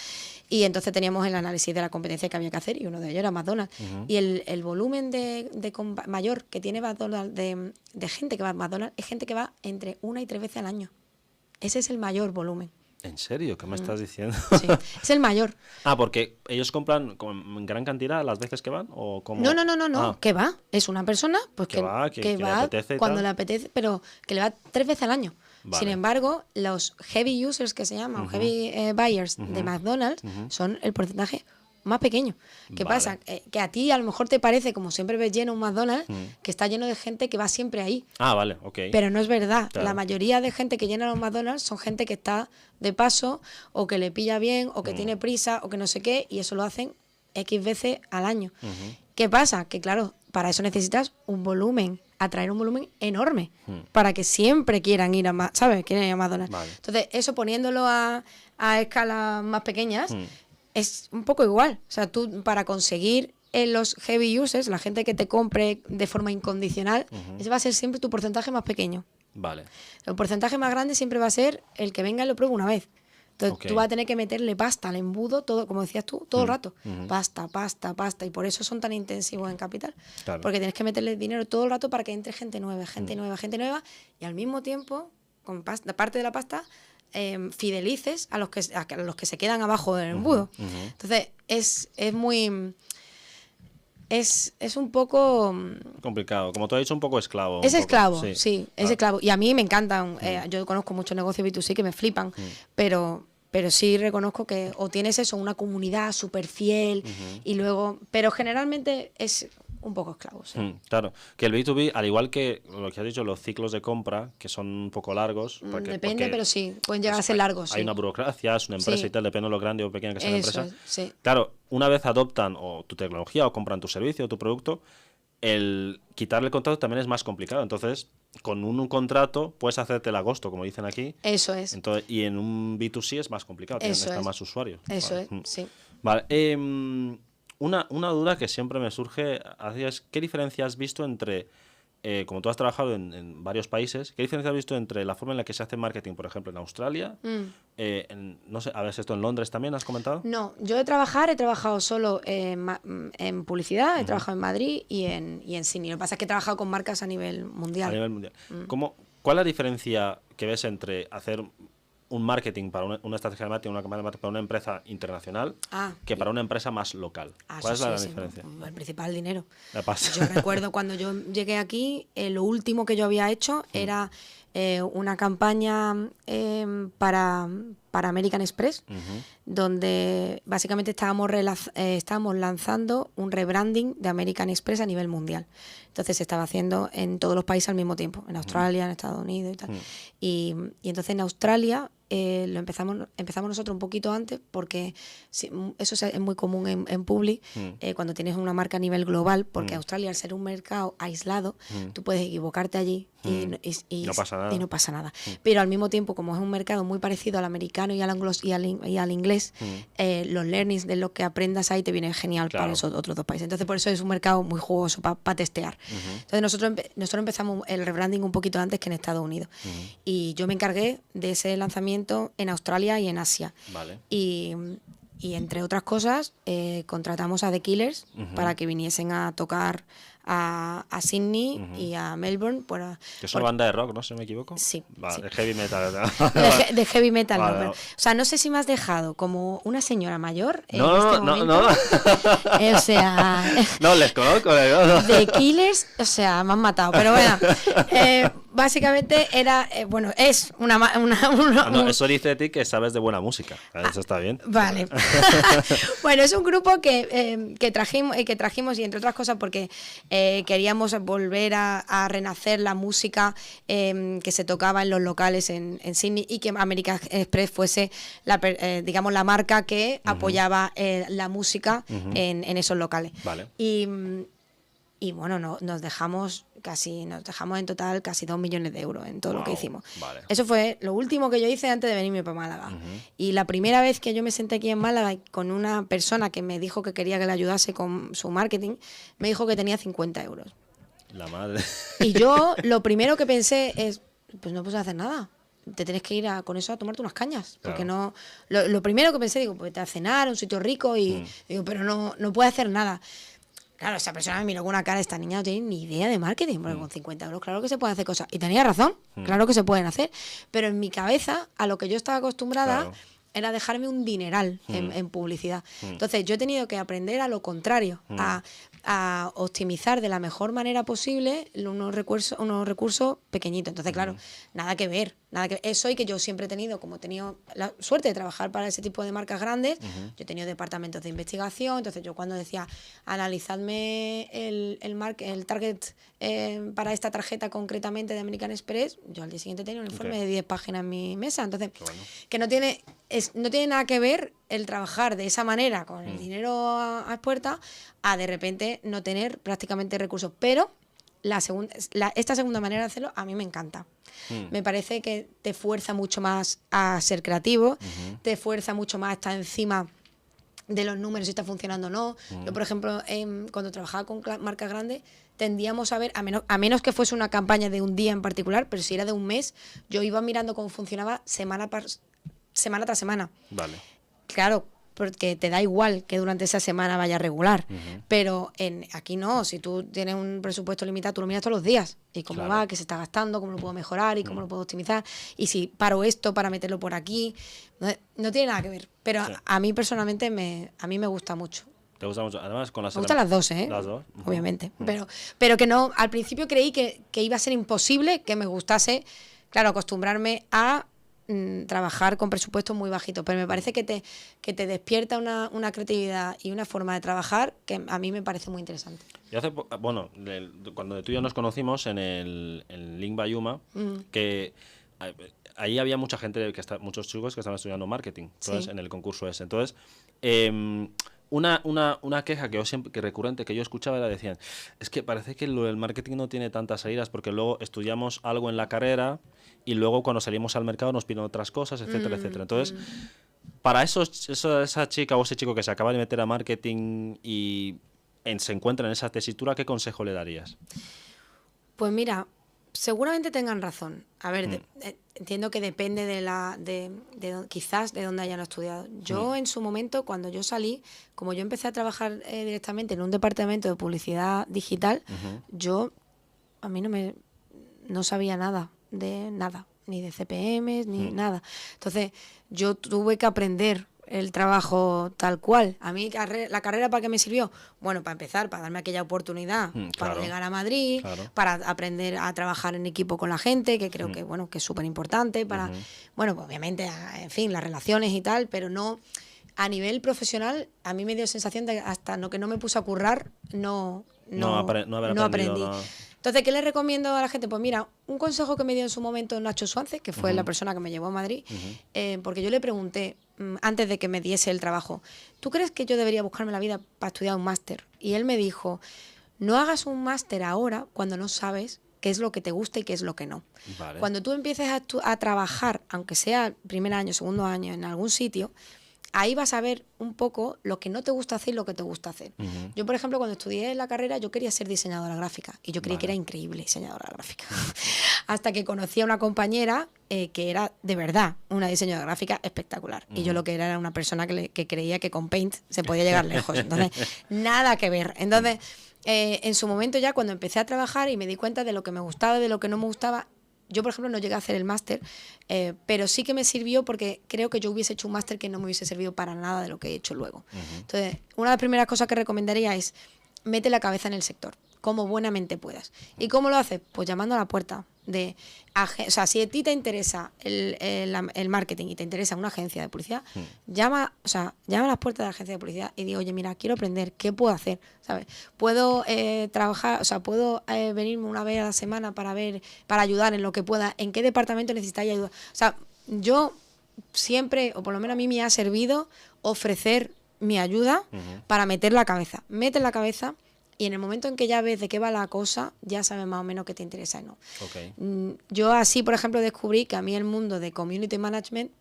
Y entonces teníamos el análisis de la competencia que había que hacer y uno de ellos era McDonald's. Y el volumen mayor que tiene McDonald's, de gente que va a McDonald's, es gente que va entre 1 y 3 veces al año. Ese es el mayor volumen. ¿En serio? ¿Qué me estás diciendo? Sí, es el mayor. Porque ellos compran en gran cantidad las veces que van, ¿o cómo? No. Ah, ¿Qué va? Es una persona pues que va, que le va apetece y cuando tal. le apetece, pero que le va 3 veces al año. Vale. Sin embargo, los heavy users que se llaman, heavy buyers de McDonald's, son el porcentaje más pequeño. ¿Qué Vale. pasa? Que a ti a lo mejor te parece, como siempre ves lleno un McDonald's, que está lleno de gente que va siempre ahí. Vale, ok. Pero no es verdad. Claro. La mayoría de gente que llena los McDonald's son gente que está de paso, o que le pilla bien, o que tiene prisa, o que no sé qué, y eso lo hacen X veces al año. ¿Qué pasa? Que claro, para eso necesitas un volumen, atraer un volumen enorme, para que siempre quieran ir a, ¿sabes? Quieran ir a McDonald's. Vale. Entonces, eso poniéndolo a escalas más pequeñas, es un poco igual. O sea, tú para conseguir los heavy users, la gente que te compre de forma incondicional, ese va a ser siempre tu porcentaje más pequeño. Vale. El porcentaje más grande siempre va a ser el que venga y lo pruebe una vez. Entonces Ok. tú vas a tener que meterle pasta al embudo, todo, como decías tú, todo el rato. Pasta. Y por eso son tan intensivos en capital. Claro. Porque tienes que meterle dinero todo el rato para que entre gente nueva. Y al mismo tiempo, con parte de la pasta, fidelices a los que se quedan abajo del embudo. Entonces es muy... Es un poco... Complicado. Como tú has dicho, un poco esclavo. Es un poco, esclavo, sí, es Claro. esclavo. Y a mí me encantan. Yo conozco muchos negocios B2C que me flipan, pero sí reconozco que o tienes eso, una comunidad súper fiel, y luego... Pero generalmente es un poco esclavo, sí. Claro, que el B2B, al igual que lo que has dicho, los ciclos de compra, que son un poco largos. Depende, pero sí, pueden llegar a ser largos. Hay Sí. una burocracia, es una empresa Sí. y tal, depende de lo grande o pequeña que sea la Eso empresa. es, sí. Claro, una vez adoptan o tu tecnología o compran tu servicio o tu producto, el quitarle el contrato también es más complicado. Entonces, con un contrato puedes hacerte el agosto, como dicen aquí. Eso es. Entonces, y en un B2C es más complicado, tienen que Eso estar es. más usuarios. Eso Vale. es, sí. Vale. Una duda que siempre me surge es ¿qué diferencia has visto entre, como tú has trabajado en varios países, qué diferencia has visto entre la forma en la que se hace marketing, por ejemplo, en Australia, no sé, a ver si esto en Londres también has comentado? No, yo he trabajado solo en publicidad, he trabajado en Madrid y en Sydney. Lo que pasa es que he trabajado con marcas a nivel mundial. A nivel mundial. ¿Cuál es la diferencia que ves entre hacer un marketing para una estrategia de marketing, una campaña de marketing para una empresa internacional que para una empresa más local? ¿Cuál es la diferencia? El principal, dinero. La pasta. Yo recuerdo cuando yo llegué aquí, lo último que yo había hecho era una campaña para American Express, donde básicamente estábamos lanzando un rebranding de American Express a nivel mundial. Entonces se estaba haciendo en todos los países al mismo tiempo, en Australia, en Estados Unidos y tal. Y entonces en Australia lo empezamos nosotros un poquito antes, porque eso es muy común en Public, cuando tienes una marca a nivel global, porque Australia, al ser un mercado aislado, tú puedes equivocarte allí y no pasa nada. Y no pasa nada. Pero al mismo tiempo, como es un mercado muy parecido al americano y al inglés, los learnings de lo que aprendas ahí te vienen genial para esos otros dos países. Entonces, por eso es un mercado muy jugoso para testear. Entonces, nosotros empezamos el rebranding un poquito antes que en Estados Unidos. Y yo me encargué de ese lanzamiento en Australia y en Asia. Vale. Y entre otras cosas, contratamos a The Killers para que viniesen a tocar a Sydney y a Melbourne. Que es una banda de rock, ¿no? Si no me equivoco. Sí. Vale, sí. de heavy metal. De heavy metal, vale, no, pero, o sea, no sé si me has dejado como una señora mayor en no, este no, momento. no. O sea... No, les conozco. The Killers, o sea, me han matado. Pero bueno, básicamente era, es una No, eso dice de ti que sabes de buena música. Eso está bien. Vale. Bueno, es un grupo que trajimos y entre otras cosas porque queríamos volver a renacer la música que se tocaba en los locales en Sydney y que American Express fuese digamos la marca que apoyaba la música en esos locales. Vale. Y bueno, nos dejamos en total casi 2 millones de euros en todo lo que hicimos. Vale. Eso fue lo último que yo hice antes de venirme para Málaga. Y la primera vez que yo me senté aquí en Málaga con una persona que me dijo que quería que le ayudase con su marketing, me dijo que tenía 50 euros. La madre. Y yo lo primero que pensé es, pues no puedes hacer nada. Te tienes que ir con eso a tomarte unas cañas. Claro. Porque no. Lo primero que pensé, digo, pues te a cenar a un sitio rico y digo, pero no puedes hacer nada. Claro, esa persona me miró con una cara, esta niña no tiene ni idea de marketing, porque con 50 euros claro que se pueden hacer cosas. Y tenía razón, claro que se pueden hacer. Pero en mi cabeza, a lo que yo estaba acostumbrada, era dejarme un dineral en publicidad. Entonces yo he tenido que aprender a lo contrario, a optimizar de la mejor manera posible unos recursos pequeñitos. Entonces, claro, nada que ver. Eso y que yo siempre he tenido, como he tenido la suerte de trabajar para ese tipo de marcas grandes, yo he tenido departamentos de investigación. Entonces yo cuando decía, analizadme el target para esta tarjeta concretamente de American Express, yo al día siguiente tenía un informe de 10 páginas en mi mesa. Entonces, que no tiene nada que ver el trabajar de esa manera con el dinero a puerta a de repente no tener prácticamente recursos. Pero esta segunda manera de hacerlo a mí me encanta. Me parece que te fuerza mucho más a ser creativo, te fuerza mucho más a estar encima de los números si está funcionando o no. Yo, por ejemplo, cuando trabajaba con marcas grandes, tendíamos a ver, a menos que fuese una campaña de un día en particular, pero si era de un mes, yo iba mirando cómo funcionaba semana tras semana. Vale. Claro, porque te da igual que durante esa semana vaya regular, pero aquí no, si tú tienes un presupuesto limitado, tú lo miras todos los días, y cómo va, qué se está gastando, cómo lo puedo mejorar y cómo lo puedo optimizar, y si paro esto para meterlo por aquí, no tiene nada que ver, pero a mí personalmente a mí me gusta mucho. ¿Te gusta mucho? Además, con las... Me gustan las dos, Las dos. Obviamente, pero que no, al principio creí que iba a ser imposible que me gustase, claro, acostumbrarme a trabajar con presupuestos muy bajitos, pero me parece que te despierta una creatividad y una forma de trabajar que a mí me parece muy interesante. Y cuando tú y yo nos conocimos en Link Bayuma, que ahí había mucha gente, muchos chicos que estaban estudiando marketing, entonces, en el concurso ese. Entonces, una queja que recurrente que yo escuchaba era, decían, es que parece que el marketing no tiene tantas salidas porque luego estudiamos algo en la carrera y luego cuando salimos al mercado nos piden otras cosas, etcétera, etcétera. Entonces, para esa chica o ese chico que se acaba de meter a marketing y se encuentra en esa tesitura, ¿qué consejo le darías? Pues mira, seguramente tengan razón. A ver, entiendo que depende quizás de dónde hayan estudiado. Yo en su momento, cuando yo salí, como yo empecé a trabajar directamente en un departamento de publicidad digital, a mí no sabía nada de nada, ni de CPMs, ni nada. Entonces, yo tuve que aprender el trabajo tal cual. A mí la carrera, ¿para qué me sirvió? Bueno, para empezar, para darme aquella oportunidad, para llegar a Madrid, para aprender a trabajar en equipo con la gente, que creo que es súper importante, para, pues obviamente, en fin, las relaciones y tal, pero no... A nivel profesional, a mí me dio sensación de hasta que no me puse a currar, no aprendí. Entonces, ¿qué le recomiendo a la gente? Pues mira, un consejo que me dio en su momento Nacho Suárez, que fue la persona que me llevó a Madrid, porque yo le pregunté, antes de que me diese el trabajo, ¿tú crees que yo debería buscarme la vida para estudiar un máster? Y él me dijo, no hagas un máster ahora cuando no sabes qué es lo que te gusta y qué es lo que no. Vale. Cuando tú empieces a trabajar, aunque sea primer año, segundo año, en algún sitio, ahí vas a ver un poco lo que no te gusta hacer y lo que te gusta hacer. Yo, por ejemplo, cuando estudié la carrera, yo quería ser diseñadora gráfica y yo creí que era increíble diseñadora gráfica. Hasta que conocí a una compañera que era, de verdad, una diseñadora gráfica espectacular. Y yo lo que era una persona que creía que con Paint se podía llegar lejos. Entonces, nada que ver. Entonces, en su momento ya cuando empecé a trabajar y me di cuenta de lo que me gustaba y de lo que no me gustaba, yo por ejemplo no llegué a hacer el máster, pero sí que me sirvió porque creo que yo hubiese hecho un máster que no me hubiese servido para nada de lo que he hecho luego. Entonces, una de las primeras cosas que recomendaría es mete la cabeza en el sector, como buenamente puedas. ¿Y cómo lo haces? Pues llamando a la puerta. O sea, si a ti te interesa el marketing y te interesa una agencia de publicidad, llama a las puertas de la agencia de publicidad y digo, oye, mira, quiero aprender, ¿qué puedo hacer? ¿Sabes? Puedo trabajar, o sea, puedo venirme una vez a la semana para ayudar en lo que pueda, en qué departamento necesitáis ayuda. O sea, yo siempre, o por lo menos a mí me ha servido ofrecer mi ayuda para meter la cabeza. Mete la cabeza. Y en el momento en que ya ves de qué va la cosa, ya sabes más o menos qué te interesa y no. Okay. Yo así, por ejemplo, descubrí que a mí el mundo de community management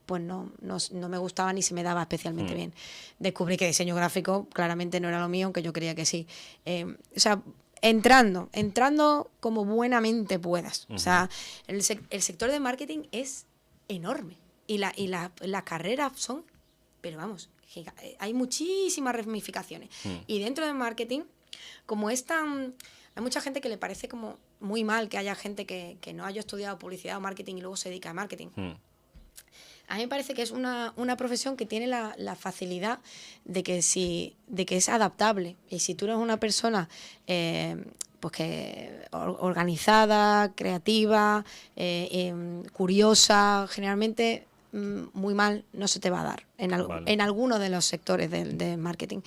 pues no me gustaba ni se me daba especialmente bien. Descubrí que diseño gráfico claramente no era lo mío, aunque yo creía que sí. O sea, entrando como buenamente puedas. O sea, el sector de marketing es enorme. Y las carreras son, pero vamos, hay muchísimas ramificaciones. Y dentro de marketing, como es tan... Hay mucha gente que le parece como muy mal que haya gente que no haya estudiado publicidad o marketing y luego se dedica a marketing. A mí me parece que es una profesión que tiene la facilidad de que es adaptable. Y si tú eres una persona pues que organizada, creativa, curiosa, generalmente muy mal no se te va a dar en algunos de los sectores de marketing.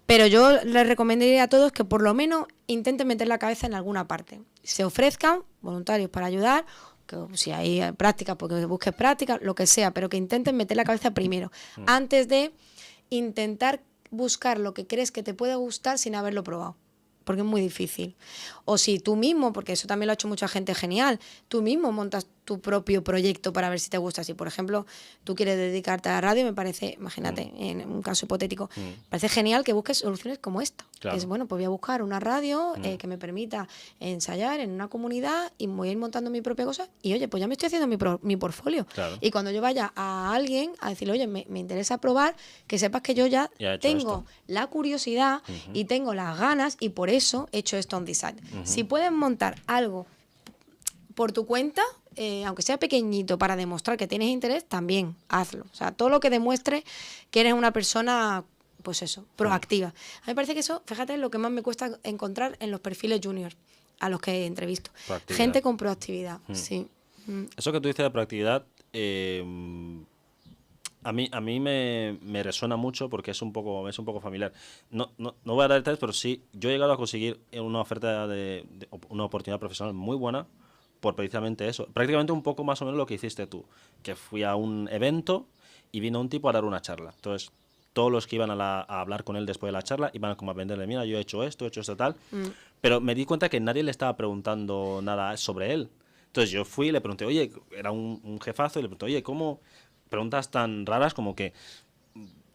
Pero yo les recomendaría a todos que por lo menos intenten meter la cabeza en alguna parte. Se ofrezcan voluntarios para ayudar, que si hay prácticas, porque busques prácticas, lo que sea, pero que intenten meter la cabeza primero, antes de intentar buscar lo que crees que te puede gustar sin haberlo probado. Porque es muy difícil. O si tú mismo, porque eso también lo ha hecho mucha gente genial, tú mismo montas tu propio proyecto para ver si te gusta. Si, por ejemplo, tú quieres dedicarte a la radio, me parece, imagínate, en un caso hipotético, me parece genial que busques soluciones como esta. Claro. Que es, bueno, pues voy a buscar una radio que me permita ensayar en una comunidad y voy a ir montando mi propia cosa y, oye, pues ya me estoy haciendo mi portfolio. Claro. Y cuando yo vaya a alguien a decirle, oye, me interesa probar, que sepas que yo ya tengo la curiosidad y tengo las ganas y por eso he hecho esto on the side. Si puedes montar algo por tu cuenta, aunque sea pequeñito, para demostrar que tienes interés, también hazlo. O sea, todo lo que demuestre que eres una persona, pues eso, proactiva. A mí me parece que eso, fíjate, es lo que más me cuesta encontrar en los perfiles juniors a los que entrevisto. Gente con proactividad, sí. Eso que tú dices de proactividad, a mí me resuena mucho porque es un poco familiar. No voy a dar detalles, pero sí, yo he llegado a conseguir una oferta de una oportunidad profesional muy buena por precisamente eso. Prácticamente un poco más o menos lo que hiciste tú, que fui a un evento y vino un tipo a dar una charla. Entonces, todos los que iban a hablar con él después de la charla iban como a venderle, mira, yo he hecho esto tal. Pero me di cuenta que nadie le estaba preguntando nada sobre él. Entonces yo fui y le pregunté, oye, era un jefazo, y le pregunté, oye, ¿cómo...? Preguntas tan raras como que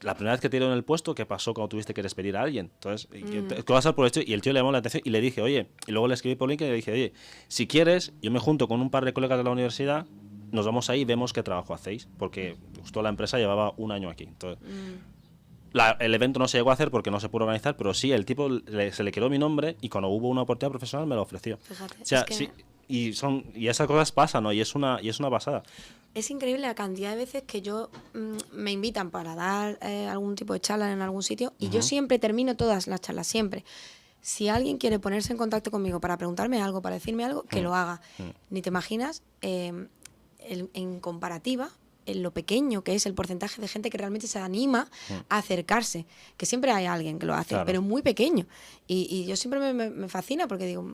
la primera vez que te dieron el puesto, ¿qué pasó cuando tuviste que despedir a alguien? Entonces, ¿qué vas a hacer por esto? Y el tío le llamó la atención y le dije, oye, y luego le escribí por LinkedIn y le dije, oye, si quieres, yo me junto con un par de colegas de la universidad, nos vamos ahí y vemos qué trabajo hacéis, porque justo la empresa llevaba un año aquí. Entonces, el evento no se llegó a hacer porque no se pudo organizar, pero sí, el tipo se le quedó mi nombre y cuando hubo una oportunidad profesional me lo ofreció. Fíjate, o sea, es que... sí, y esas cosas pasan, ¿no? Y es una pasada. Es increíble la cantidad de veces que me invitan para dar algún tipo de charla en algún sitio y yo siempre termino todas las charlas, siempre. Si alguien quiere ponerse en contacto conmigo para preguntarme algo, para decirme algo, que lo haga. Ni te imaginas, en comparativa, en lo pequeño que es el porcentaje de gente que realmente se anima a acercarse, que siempre hay alguien que lo hace, claro, pero muy pequeño. Y yo siempre me fascina porque digo,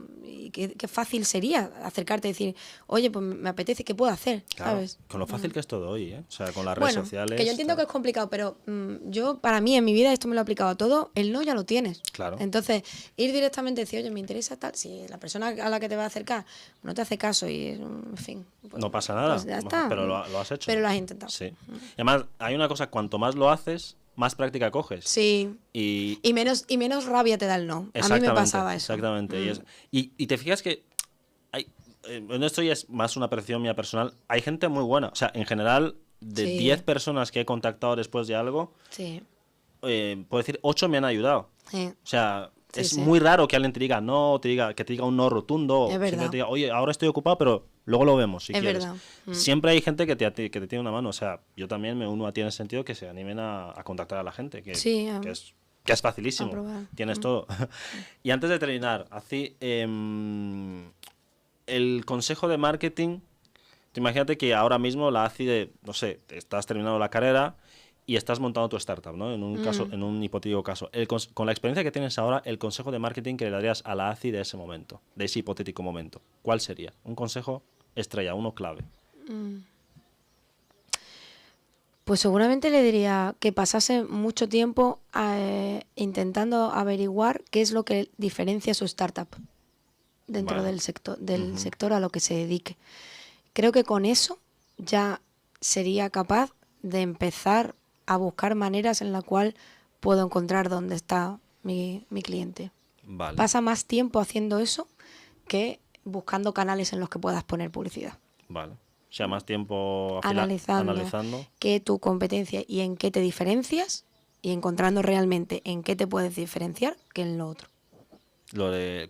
qué fácil sería acercarte y decir, oye, pues me apetece, ¿qué puedo hacer? Claro, ¿sabes? Con lo fácil que es todo hoy, ¿eh? O sea, con las redes sociales... que yo entiendo que es complicado, pero yo, para mí, en mi vida, esto me lo he aplicado a todo, el no ya lo tienes. Claro. Entonces, ir directamente y decir, oye, me interesa tal, si la persona a la que te va a acercar no te hace caso y, en fin... Pues, no pasa nada, pues ya está. Pero lo has hecho. Pero lo has intentado. Sí. Y además, hay una cosa, cuanto más lo haces, más práctica coges. Sí. Y menos rabia te da el no. A mí me pasaba eso. Exactamente. Y te fijas que esto ya es más una percepción mía personal. Hay gente muy buena. O sea, en general, de 10 personas que he contactado después de algo, puedo decir 8 me han ayudado. Sí. O sea, es muy raro que alguien te diga no, que te diga un no rotundo. Es verdad. Te diga, oye, ahora estoy ocupado, pero luego lo vemos si es quieres. Verdad. Siempre hay gente que te tiene una mano. O sea, yo también me uno a ti en el sentido que se animen a contactar a la gente, que es facilísimo. Tienes todo. Y antes de terminar, así, el consejo de marketing, imagínate que ahora mismo la ACI de, no sé, estás terminando la carrera y estás montando tu startup, ¿no? En un hipotético caso. Con la experiencia que tienes ahora, el consejo de marketing que le darías a la ACI de ese momento, de ese hipotético momento, ¿cuál sería? Un consejo estrella, uno clave. Pues seguramente le diría que pasase mucho tiempo intentando averiguar qué es lo que diferencia su startup dentro del sector a lo que se dedique. Creo que con eso ya sería capaz de empezar a buscar maneras en la cual puedo encontrar dónde está mi cliente. Vale. Pasa más tiempo haciendo eso que buscando canales en los que puedas poner publicidad. Vale. O sea, más tiempo analizando qué tu competencia y en qué te diferencias y encontrando realmente en qué te puedes diferenciar que en lo otro.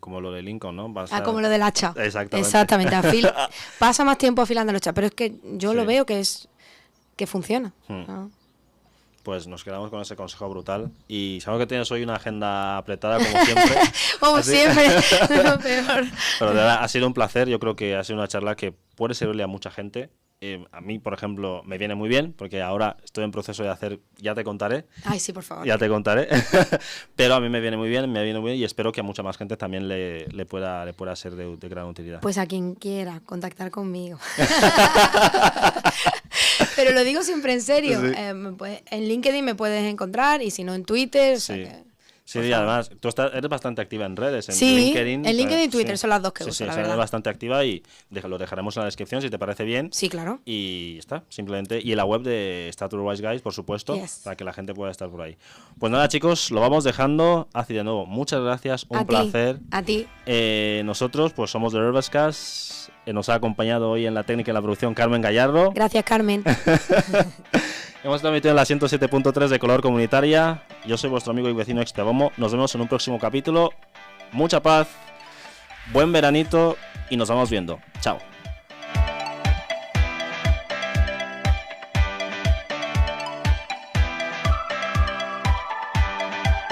Como lo de Lincoln, ¿no? Como lo del hacha. Exactamente. Pasa más tiempo afilando el hacha, pero es que yo lo veo que funciona. Pues nos quedamos con ese consejo brutal. Y sabemos que tienes hoy una agenda apretada, como siempre. Como siempre, lo peor. Pero de verdad, ha sido un placer. Yo creo que ha sido una charla que puede servirle a mucha gente. A mí, por ejemplo, me viene muy bien, porque ahora estoy en proceso de hacer, ya te contaré. Ay, sí, por favor. Ya te contaré. Pero a mí me viene muy bien y espero que a mucha más gente también le pueda ser de gran utilidad. Pues a quien quiera contactar conmigo. Pero lo digo siempre en serio. Sí. En LinkedIn me puedes encontrar y si no en Twitter. Sí. O sea que, sí, y además, tú eres bastante activa en redes. En LinkedIn. En LinkedIn y Twitter son las dos que uso, la verdad. Eres bastante activa y lo dejaremos en la descripción si te parece bien. Sí, claro. Y ya está, simplemente. Y en la web de Staturewise Guys, por supuesto, para que la gente pueda estar por ahí. Pues nada, chicos, lo vamos dejando. Así de nuevo, muchas gracias, un placer. A ti. Nosotros, pues somos The Herbascast. Nos ha acompañado hoy en la técnica y en la producción Carmen Gallardo. Gracias, Carmen. Hemos transmitido en la 107.3 de Color Comunitaria. Yo soy vuestro amigo y vecino Extegomo. Nos vemos en un próximo capítulo. Mucha paz, buen veranito y nos vamos viendo. Chao.